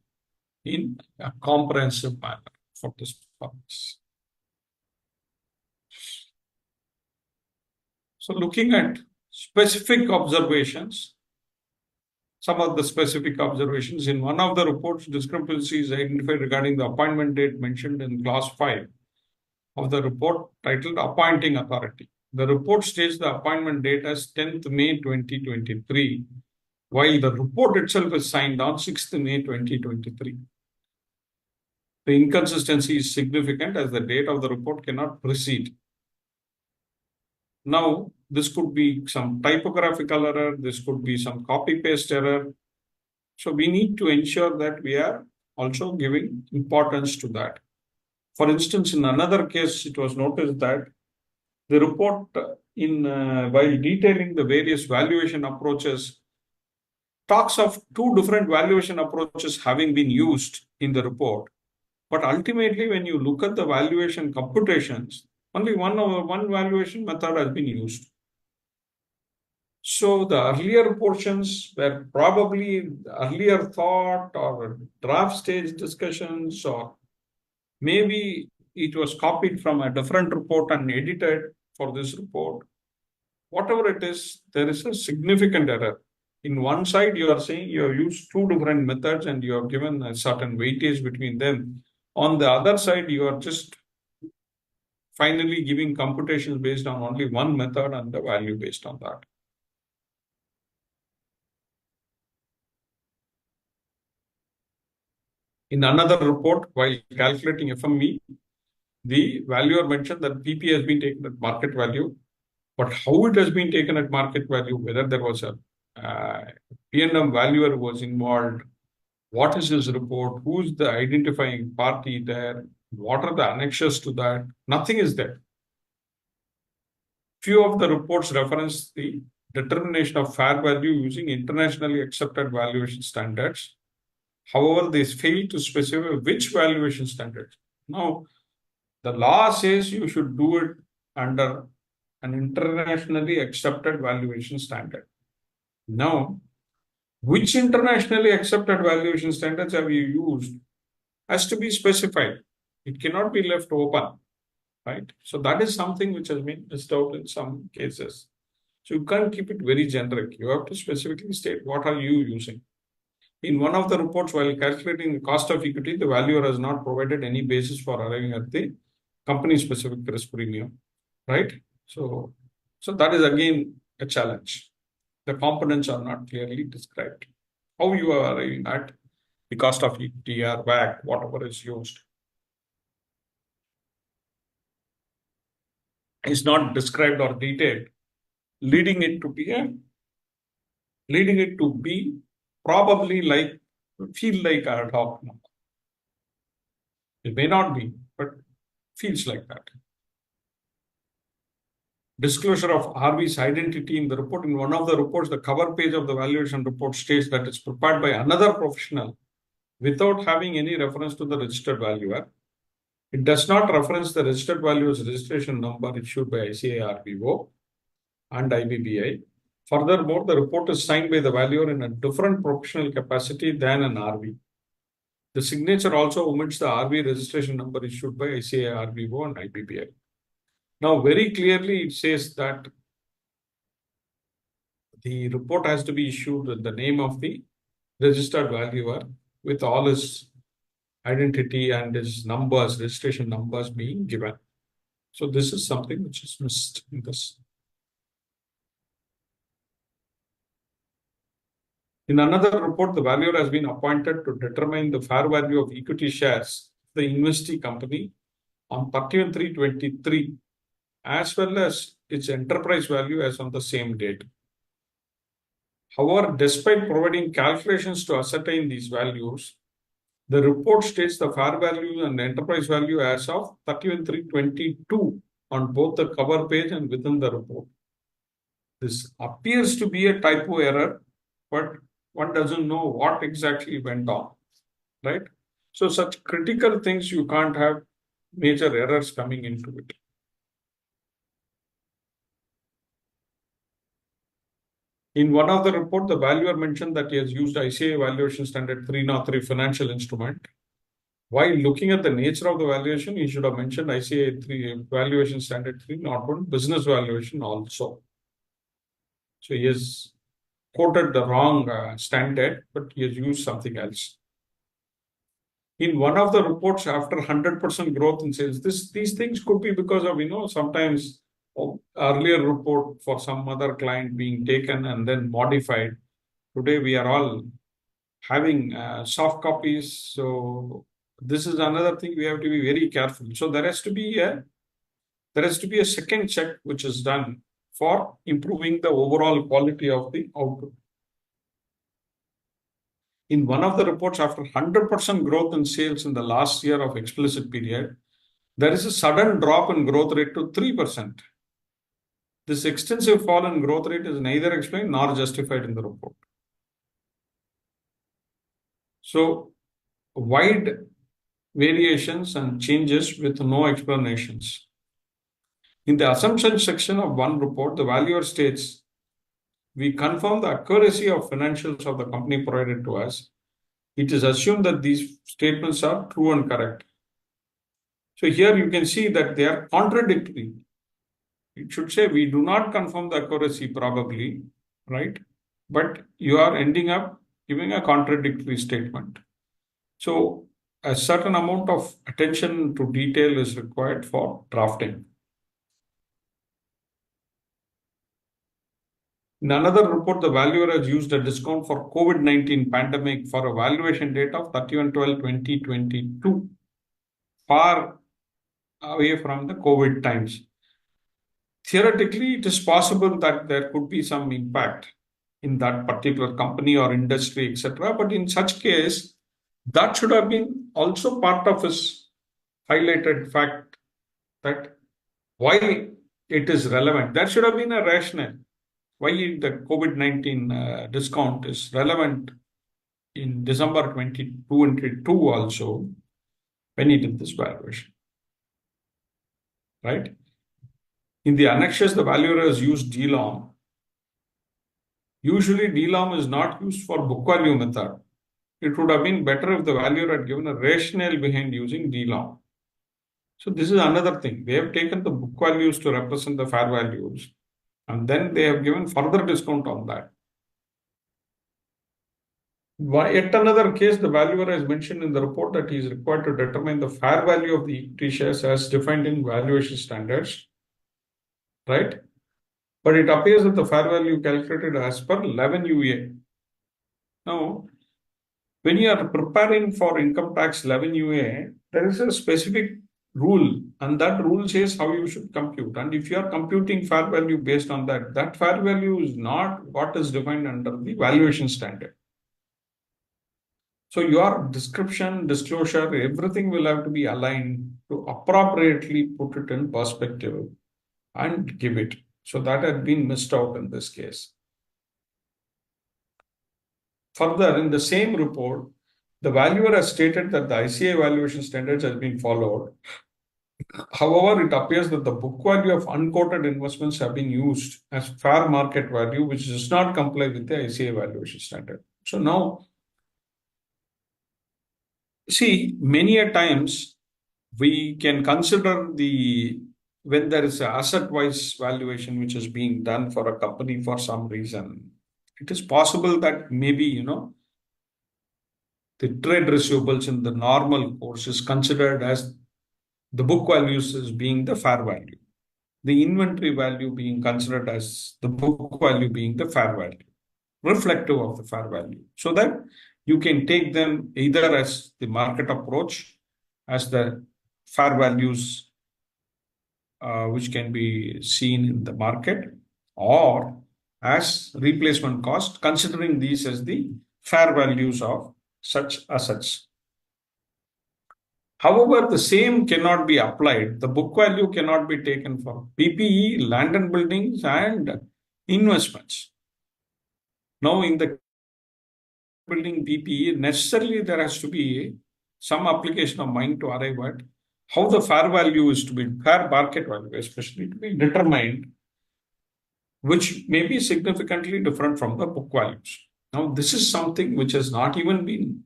in a comprehensive manner for this purpose. So looking at specific observations, some of the specific observations in one of the reports, discrepancies identified regarding the appointment date mentioned in clause 5 of the report titled Appointing Authority. The report states the appointment date as 10th May 2023, while the report itself is signed on 6th May 2023. The inconsistency is significant as the date of the report cannot precede. Now, this could be some typographical error, this could be some copy-paste error. So we need to ensure that we are also giving importance to that. For instance, in another case, it was noticed that the report while detailing the various valuation approaches talks of two different valuation approaches having been used in the report. But ultimately, when you look at the valuation computations, only one valuation method has been used. So the earlier portions were probably earlier thought or draft stage discussions, or maybe it was copied from a different report and edited for this report. Whatever it is, there is a significant error. In one side, you are saying you have used two different methods and you have given a certain weightage between them. On the other side, you are just finally giving computations based on only one method and the value based on that. In another report, while calculating FME, the valuer mentioned that PP has been taken at market value, but how it has been taken at market value, whether there was a P&M valuer was involved, what is his report, who's the identifying party there, what are the annexures to that, nothing is there. Few of the reports reference the determination of fair value using internationally accepted valuation standards. However, they fail to specify which valuation standards. Now, the law says you should do it under an internationally accepted valuation standard. Now, which internationally accepted valuation standards have you used has to be specified. It cannot be left open, right? So that is something which has been missed out in some cases. So you can't keep it very generic. You have to specifically state what are you using. In one of the reports, while calculating the cost of equity, the valuer has not provided any basis for arriving at the company-specific risk premium, right? So that is again a challenge. The components are not clearly described. How you are arriving at the cost of equity or WACC, whatever is used, is not described or detailed, leading it to be probably like feel like ad hoc number. It may not be, but feels like that. Disclosure of RV's identity in the report. In one of the reports, the cover page of the valuation report states that it's prepared by another professional without having any reference to the registered valuer. It does not reference the registered valuer's registration number issued by ICAI RVO and IBBI. Furthermore, the report is signed by the valuer in a different professional capacity than an RV. The signature also omits the RV registration number issued by ICAI RVO and IBBI. Now, very clearly, it says that the report has to be issued with the name of the registered valuer with all his identity and his numbers, registration numbers being given. So this is something which is missed in this. In another report, the valuer has been appointed to determine the fair value of equity shares of the investee company on 31/3/23, as well as its enterprise value as on the same date. However, despite providing calculations to ascertain these values, the report states the fair value and enterprise value as of 31/3/22 on both the cover page and within the report. This appears to be a typo error, but one doesn't know what exactly went on, right? So such critical things, you can't have major errors coming into it. In one of the report, the valuer mentioned that he has used ICAI valuation standard 303 financial instrument. While looking at the nature of the valuation, he should have mentioned ICAI 3 valuation standard 301 business valuation also. So he has quoted the wrong standard, but he has used something else. In one of the reports, after 100% growth in sales, these things could be because of, sometimes earlier report for some other client being taken and then modified. Today, we are all having soft copies. So this is another thing we have to be very careful. So there has to be a second check which is done for improving the overall quality of the output. In one of the reports, after 100% growth in sales in the last year of explicit period, there is a sudden drop in growth rate to 3%. This extensive fall in growth rate is neither explained nor justified in the report. So, wide variations and changes with no explanations. In the assumption section of one report, the valuer states, we confirm the accuracy of financials of the company provided to us. It is assumed that these statements are true and correct. So here you can see that they are contradictory. It should say we do not confirm the accuracy probably, right? but you are ending up giving a contradictory statement. So a certain amount of attention to detail is required for drafting. In another report, the valuer has used a discount for COVID-19 pandemic for a valuation date of 31/12/2022, far away from the COVID times. Theoretically, it is possible that there could be some impact in that particular company or industry, etc. But in such case, that should have been also part of his highlighted fact that why it is relevant. There should have been a rationale why the COVID-19 discount is relevant in December 2022 also when he did this valuation, right? In the annexures, the valuer has used DLOM. Usually, DLOM is not used for book value method. It would have been better if the valuer had given a rationale behind using DLOM. So this is another thing. They have taken the book values to represent the fair values, and then they have given further discount on that. Yet another case, the valuer has mentioned in the report that he is required to determine the fair value of the equity shares as defined in valuation standards, right? But it appears that the fair value calculated as per 11 UA. Now, when you are preparing for income tax 11 UA, there is a specific rule, and that rule says how you should compute. And if you are computing fair value based on that, that fair value is not what is defined under the valuation standard. So your description, disclosure, everything will have to be aligned to appropriately put it in perspective and give it. So that had been missed out in this case. Further, in the same report, the valuer has stated that the ICA valuation standards have been followed. However, it appears that the book value of unquoted investments have been used as fair market value, which does not comply with the ICA valuation standard. So now, see, many a times we can consider when there is an asset-wise valuation which is being done for a company for some reason, it is possible that maybe, the trade receivables in the normal course is considered as the book values as being the fair value. The inventory value being considered as the book value being the fair value, reflective of the fair value. So that you can take them either as the market approach, as the fair values which can be seen in the market, or as replacement cost, considering these as the fair values of such assets. However, the same cannot be applied. The book value cannot be taken for PPE, land and buildings, and investments. Now, in the building PPE, necessarily there has to be some application of mind to arrive at how the fair value is to be, fair market value, especially to be determined, which may be significantly different from the book values. Now, this is something which has not even been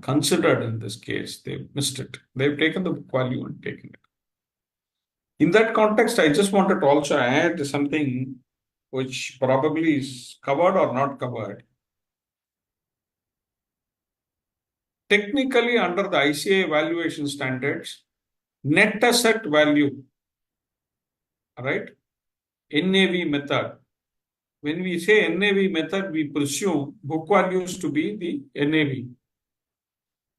considered in this case. They've missed it. They've taken the book value and taken it. In that context, I just wanted to also add something which probably is covered or not covered. Technically, under the ICA valuation standards, net asset value, right? NAV method. When we say NAV method, we presume book values to be the NAV.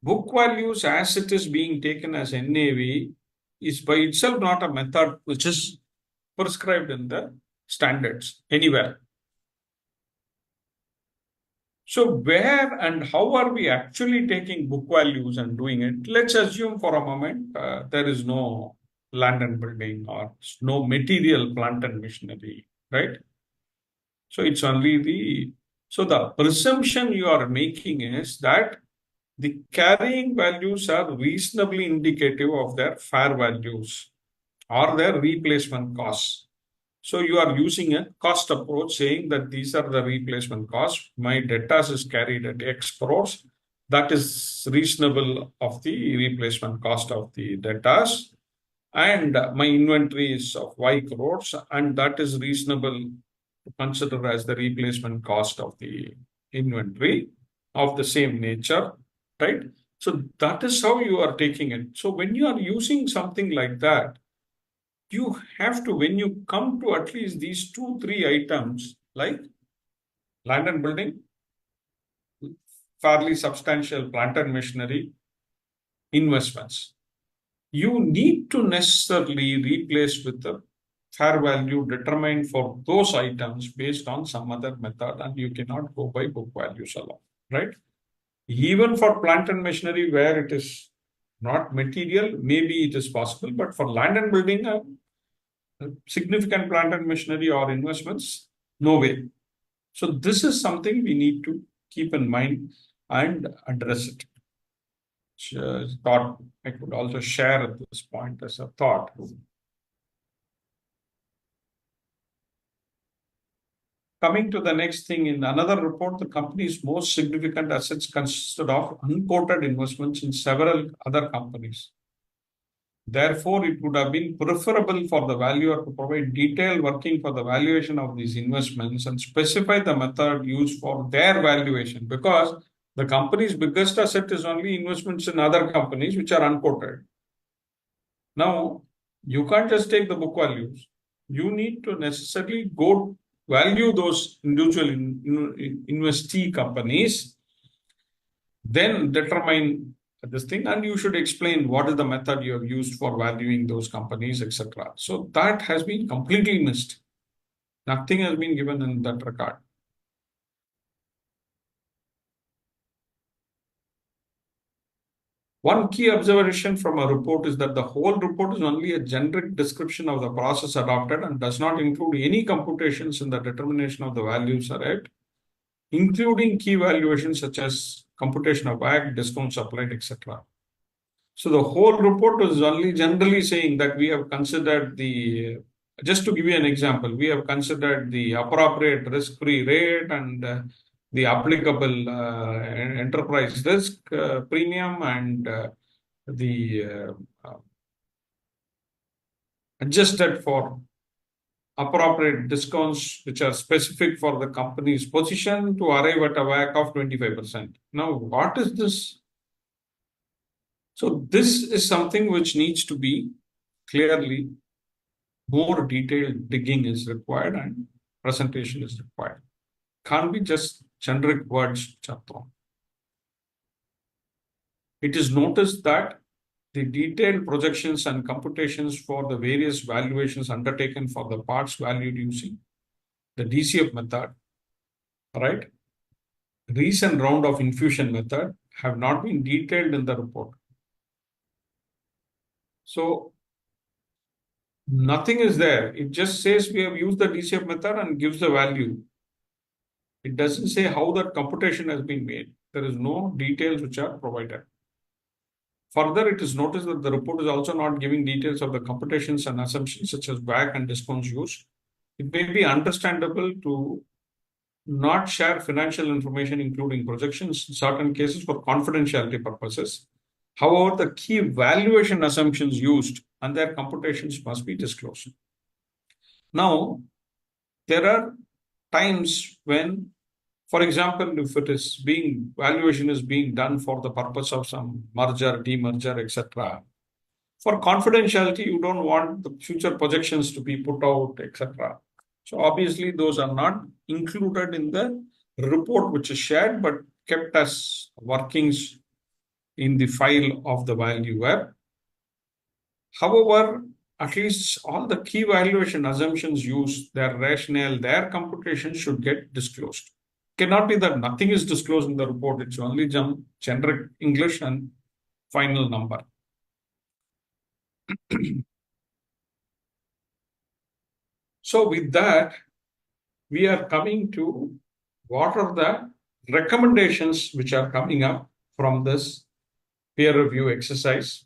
Book values as it is being taken as NAV is by itself not a method which is prescribed in the standards anywhere. So where and how are we actually taking book values and doing it? Let's assume for a moment there is no land and building or no material plant and machinery, right? So it's only the presumption you are making is that the carrying values are reasonably indicative of their fair values or their replacement costs. So you are using a cost approach saying that these are the replacement costs. My debtors is carried at X crores. That is reasonable of the replacement cost of the debtors. And my inventory is of Y crores, and that is reasonable to consider as the replacement cost of the inventory of the same nature, right? So that is how you are taking it. So when you are using something like that, you have to, when you come to at least these two, three items, like land and building, fairly substantial plant and machinery, investments, you need to necessarily replace with the fair value determined for those items based on some other method, and you cannot go by book values alone, right? Even for plant and machinery, where it is not material, maybe it is possible, but for land and building, significant plant and machinery or investments, no way. So this is something we need to keep in mind and address it. Thought I could also share at this point as a thought. Coming to the next thing, in another report, the company's most significant assets consisted of unquoted investments in several other companies. Therefore, it would have been preferable for the valuer to provide detailed working for the valuation of these investments and specify the method used for their valuation, because the company's biggest asset is only investments in other companies which are unquoted. Now, you can't just take the book values. You need to necessarily go value those individual investee companies, then determine this thing, and you should explain what is the method you have used for valuing those companies, etc. So that has been completely missed. Nothing has been given in that regard. One key observation from a report is that the whole report is only a generic description of the process adopted and does not include any computations in the determination of the values arrived, including key valuations such as computation of WACC, discounts applied, etc. So the whole report is only generally saying that we have considered the, just to give you an example, we have considered the appropriate risk-free rate and the applicable enterprise risk premium and the adjusted for appropriate discounts which are specific for the company's position to arrive at a WACC of 25%. Now, what is this? So this is something which needs to be clearly, more detailed digging is required and presentation is required. Can't be just generic words which are thrown. It is noticed that the detailed projections and computations for the various valuations undertaken for the parts valued using the DCF method, right, recent round of infusion method, have not been detailed in the report. So nothing is there. It just says we have used the DCF method and gives the value. It doesn't say how that computation has been made. There is no details which are provided. Further, it is noticed that the report is also not giving details of the computations and assumptions such as WACC and discounts used. It may be understandable to not share financial information, including projections, in certain cases for confidentiality purposes. However, the key valuation assumptions used and their computations must be disclosed. Now, there are times when, for example, if it is being, valuation is being done for the purpose of some merger, demerger, etc. For confidentiality, you don't want the future projections to be put out, etc. So obviously, those are not included in the report which is shared, but kept as workings in the file of the valuer. However, at least all the key valuation assumptions used, their rationale, their computation should get disclosed. Cannot be that nothing is disclosed in the report. It's only generic English and final number. So with that, we are coming to what are the recommendations which are coming up from this peer review exercise,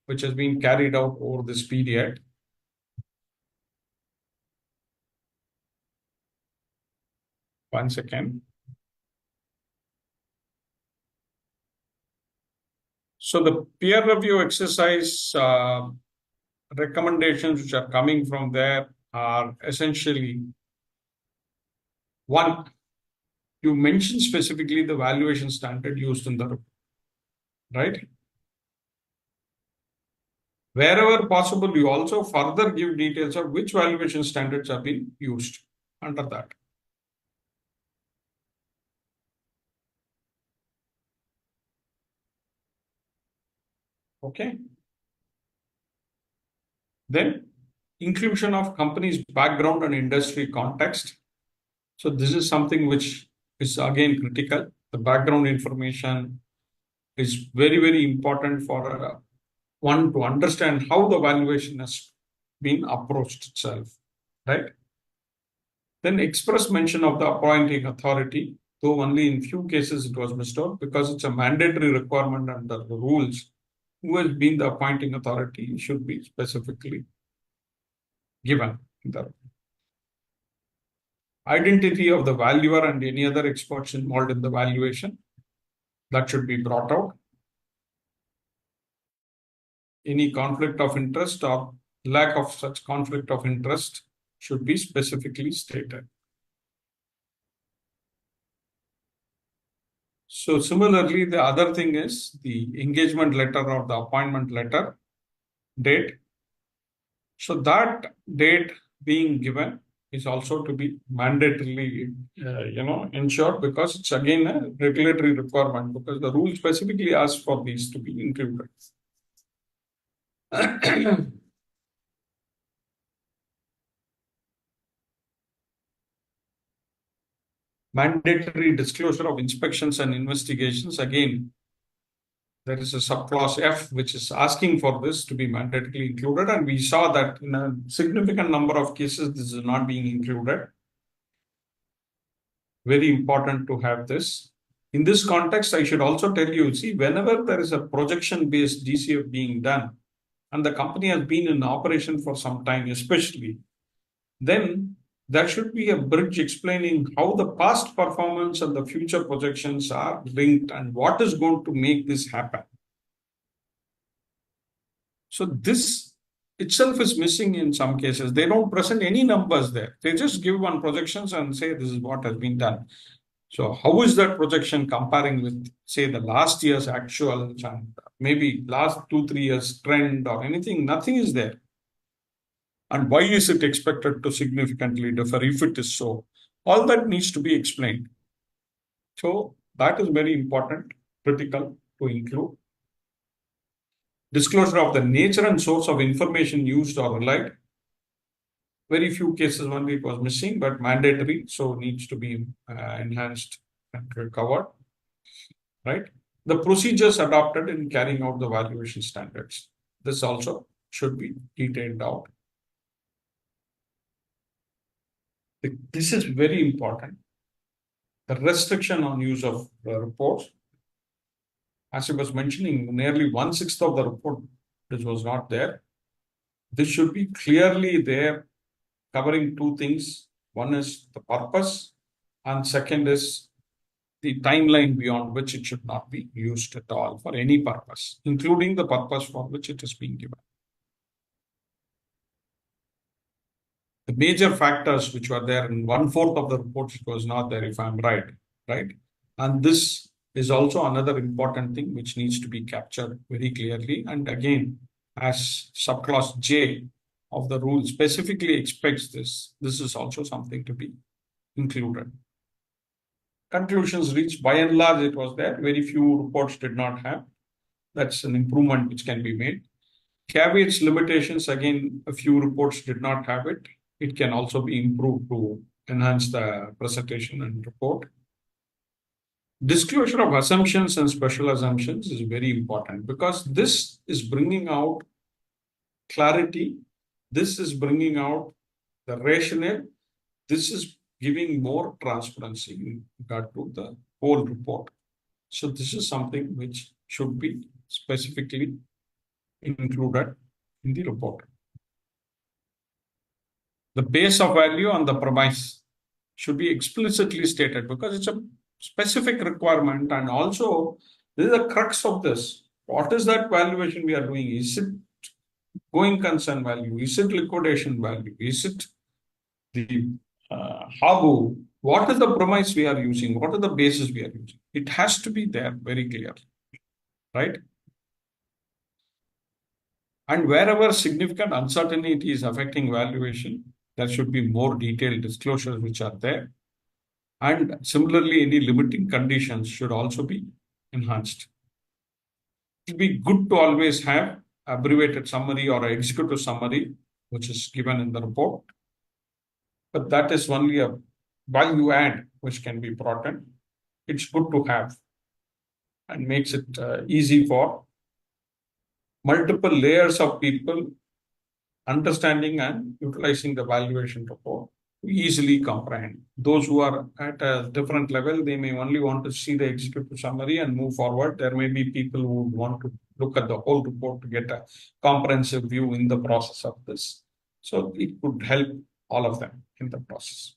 which has been carried out over this period. One second. So the peer review exercise recommendations which are coming from there are essentially One, you mention specifically the valuation standard used in the report, right? Wherever possible, you also further give details of which valuation standards have been used under that. Okay. Then inclusion of company's background and industry context. So this is something which is again critical. The background information is very, very important for one to understand how the valuation has been approached itself, right? Then express mention of the appointing authority, though only in few cases it was missed out because it's a mandatory requirement under the rules. Who has been the appointing authority should be specifically given. The identity of the valuer and any other experts involved in the valuation, that should be brought out. Any conflict of interest or lack of such conflict of interest should be specifically stated. So similarly, the other thing is the engagement letter or the appointment letter date. So that date being given is also to be mandatorily, ensured, because it's again a regulatory requirement, because the rule specifically asks for these to be included. Mandatory disclosure of inspections and investigations. Again, there is a subclause F which is asking for this to be mandatorily included, and we saw that in a significant number of cases this is not being included. Very important to have this. In this context, I should also tell you, see, whenever there is a projection-based DCF being done, and the company has been in operation for some time, especially, then there should be a bridge explaining how the past performance and the future projections are linked and what is going to make this happen. So this itself is missing in some cases. They don't present any numbers there. They just give one projections and say this is what has been done. So how is that projection comparing with, say, the last year's actuals and maybe last 2-3 years trend or anything? Nothing is there. And why is it expected to significantly differ if it is so? All that needs to be explained. So that is very important, critical to include. Disclosure of the nature and source of information used or relied. Very few cases only it was missing, but mandatory, so needs to be enhanced and recovered, right? The procedures adopted in carrying out the valuation standards. This also should be detailed out. This is very important. The restriction on use of reports. As I was mentioning, nearly 1/6 of the report, this was not there. This should be clearly there, covering two things. One is the purpose, and second is the timeline beyond which it should not be used at all for any purpose, including the purpose for which it is being given. The major factors which were there in 1/4 of the report was not there, if I'm right? And this is also another important thing which needs to be captured very clearly. And again, as subclause J of the rule specifically expects this, this is also something to be included. Conclusions reached, by and large, it was there. Very few reports did not have. That's an improvement which can be made. Caveats, limitations, again, a few reports did not have it. It can also be improved to enhance the presentation and report. Disclosure of assumptions and special assumptions is very important because this is bringing out clarity. This is bringing out the rationale. This is giving more transparency in regard to the whole report. So this is something which should be specifically included in the report. The base of value and the premise should be explicitly stated because it's a specific requirement, and also this is the crux of this. What is that valuation we are doing? Is it going concern value? Is it liquidation value? Is it the HABU? What is the premise we are using? What are the basis we are using? It has to be there very clear, right? And wherever significant uncertainty is affecting valuation, there should be more detailed disclosures which are there. And similarly, any limiting conditions should also be enhanced. It will be good to always have abbreviated summary or executive summary, which is given in the report. But that is only a value add which can be brought in. It's good to have and makes it easy for multiple layers of people understanding and utilizing the valuation report to easily comprehend. Those who are at a different level, they may only want to see the executive summary and move forward. There may be people who want to look at the whole report to get a comprehensive view in the process of this. So it could help all of them in the process.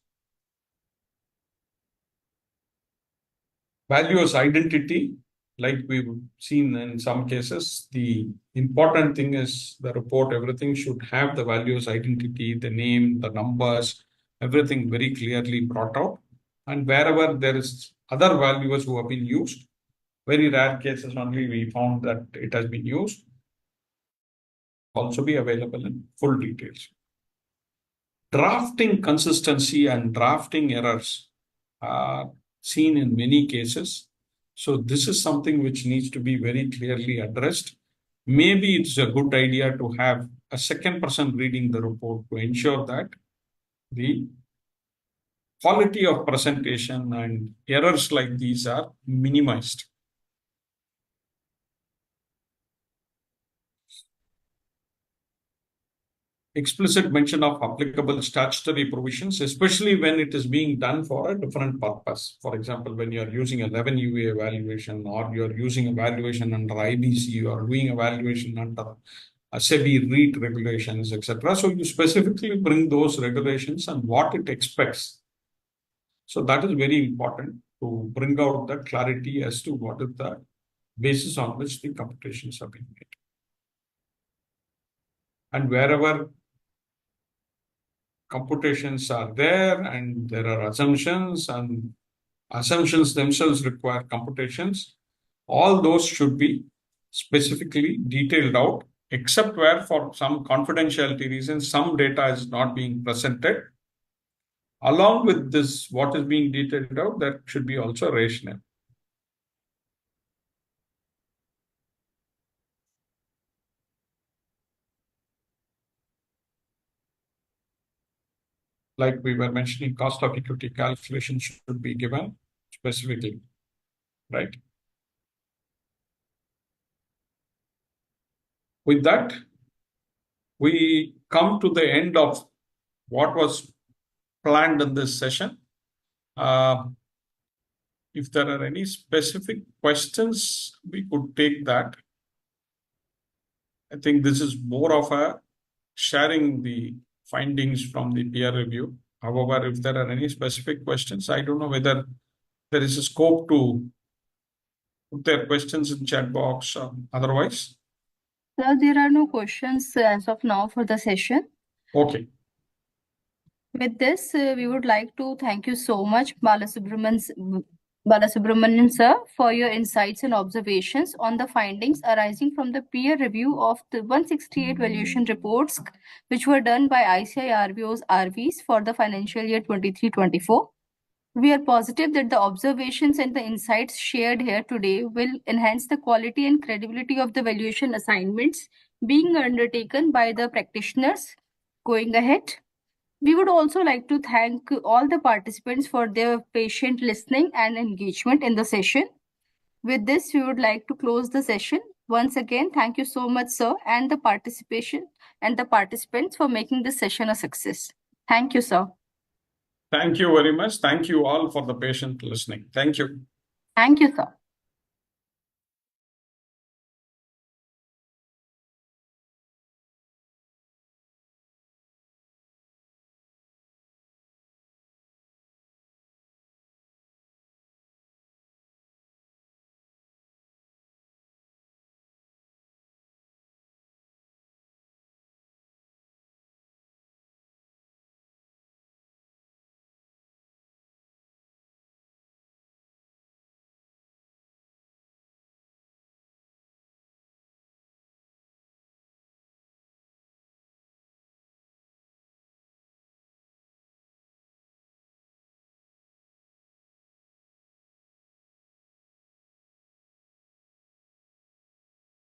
Values identity, like we've seen in some cases, the important thing is the report, everything should have the values identity, the name, the numbers, everything very clearly brought out. And wherever there is other values who have been used, very rare cases only we found that it has been used, also be available in full details. Drafting consistency and drafting errors are seen in many cases. So this is something which needs to be very clearly addressed. Maybe it's a good idea to have a second person reading the report to ensure that the quality of presentation and errors like these are minimized. Explicit mention of applicable statutory provisions, especially when it is being done for a different purpose. For example, when you're using a 11 UA evaluation or you're using evaluation under IBC or doing evaluation under a SEBI REIT regulations, etc. So you specifically bring those regulations and what it expects. So that is very important to bring out the clarity as to what is the basis on which the computations are being made. And wherever computations are there and there are assumptions and assumptions themselves require computations, all those should be specifically detailed out, except where for some confidentiality reasons, some data is not being presented. Along with this, what is being detailed out, that should be also rational. Like we were mentioning, cost of equity calculation should be given specifically, right? With that, we come to the end of what was planned in this session. If there are any specific questions, we could take that. I think this is more of a sharing the findings from the peer review. However, if there are any specific questions, I don't know whether there is a scope to put their questions in chat box or otherwise. Sir, there are no questions as of now for the session. Okay. With this, we would like to thank you so much, Balasubramanian sir, for your insights and observations on the findings arising from the peer review of the 168 valuation reports, which were done by ICI RVO's RVs for the financial year 23-24. We are positive that the observations and the insights shared here today will enhance the quality and credibility of the valuation assignments being undertaken by the practitioners going ahead. We would also like to thank all the participants for their patient listening and engagement in the session. With this, we would like to close the session. Once again, thank you so much, sir, and the participation and the participants for making this session a success. Thank you, sir. Thank you very much. Thank you all for the patient listening. Thank you. Thank you, sir.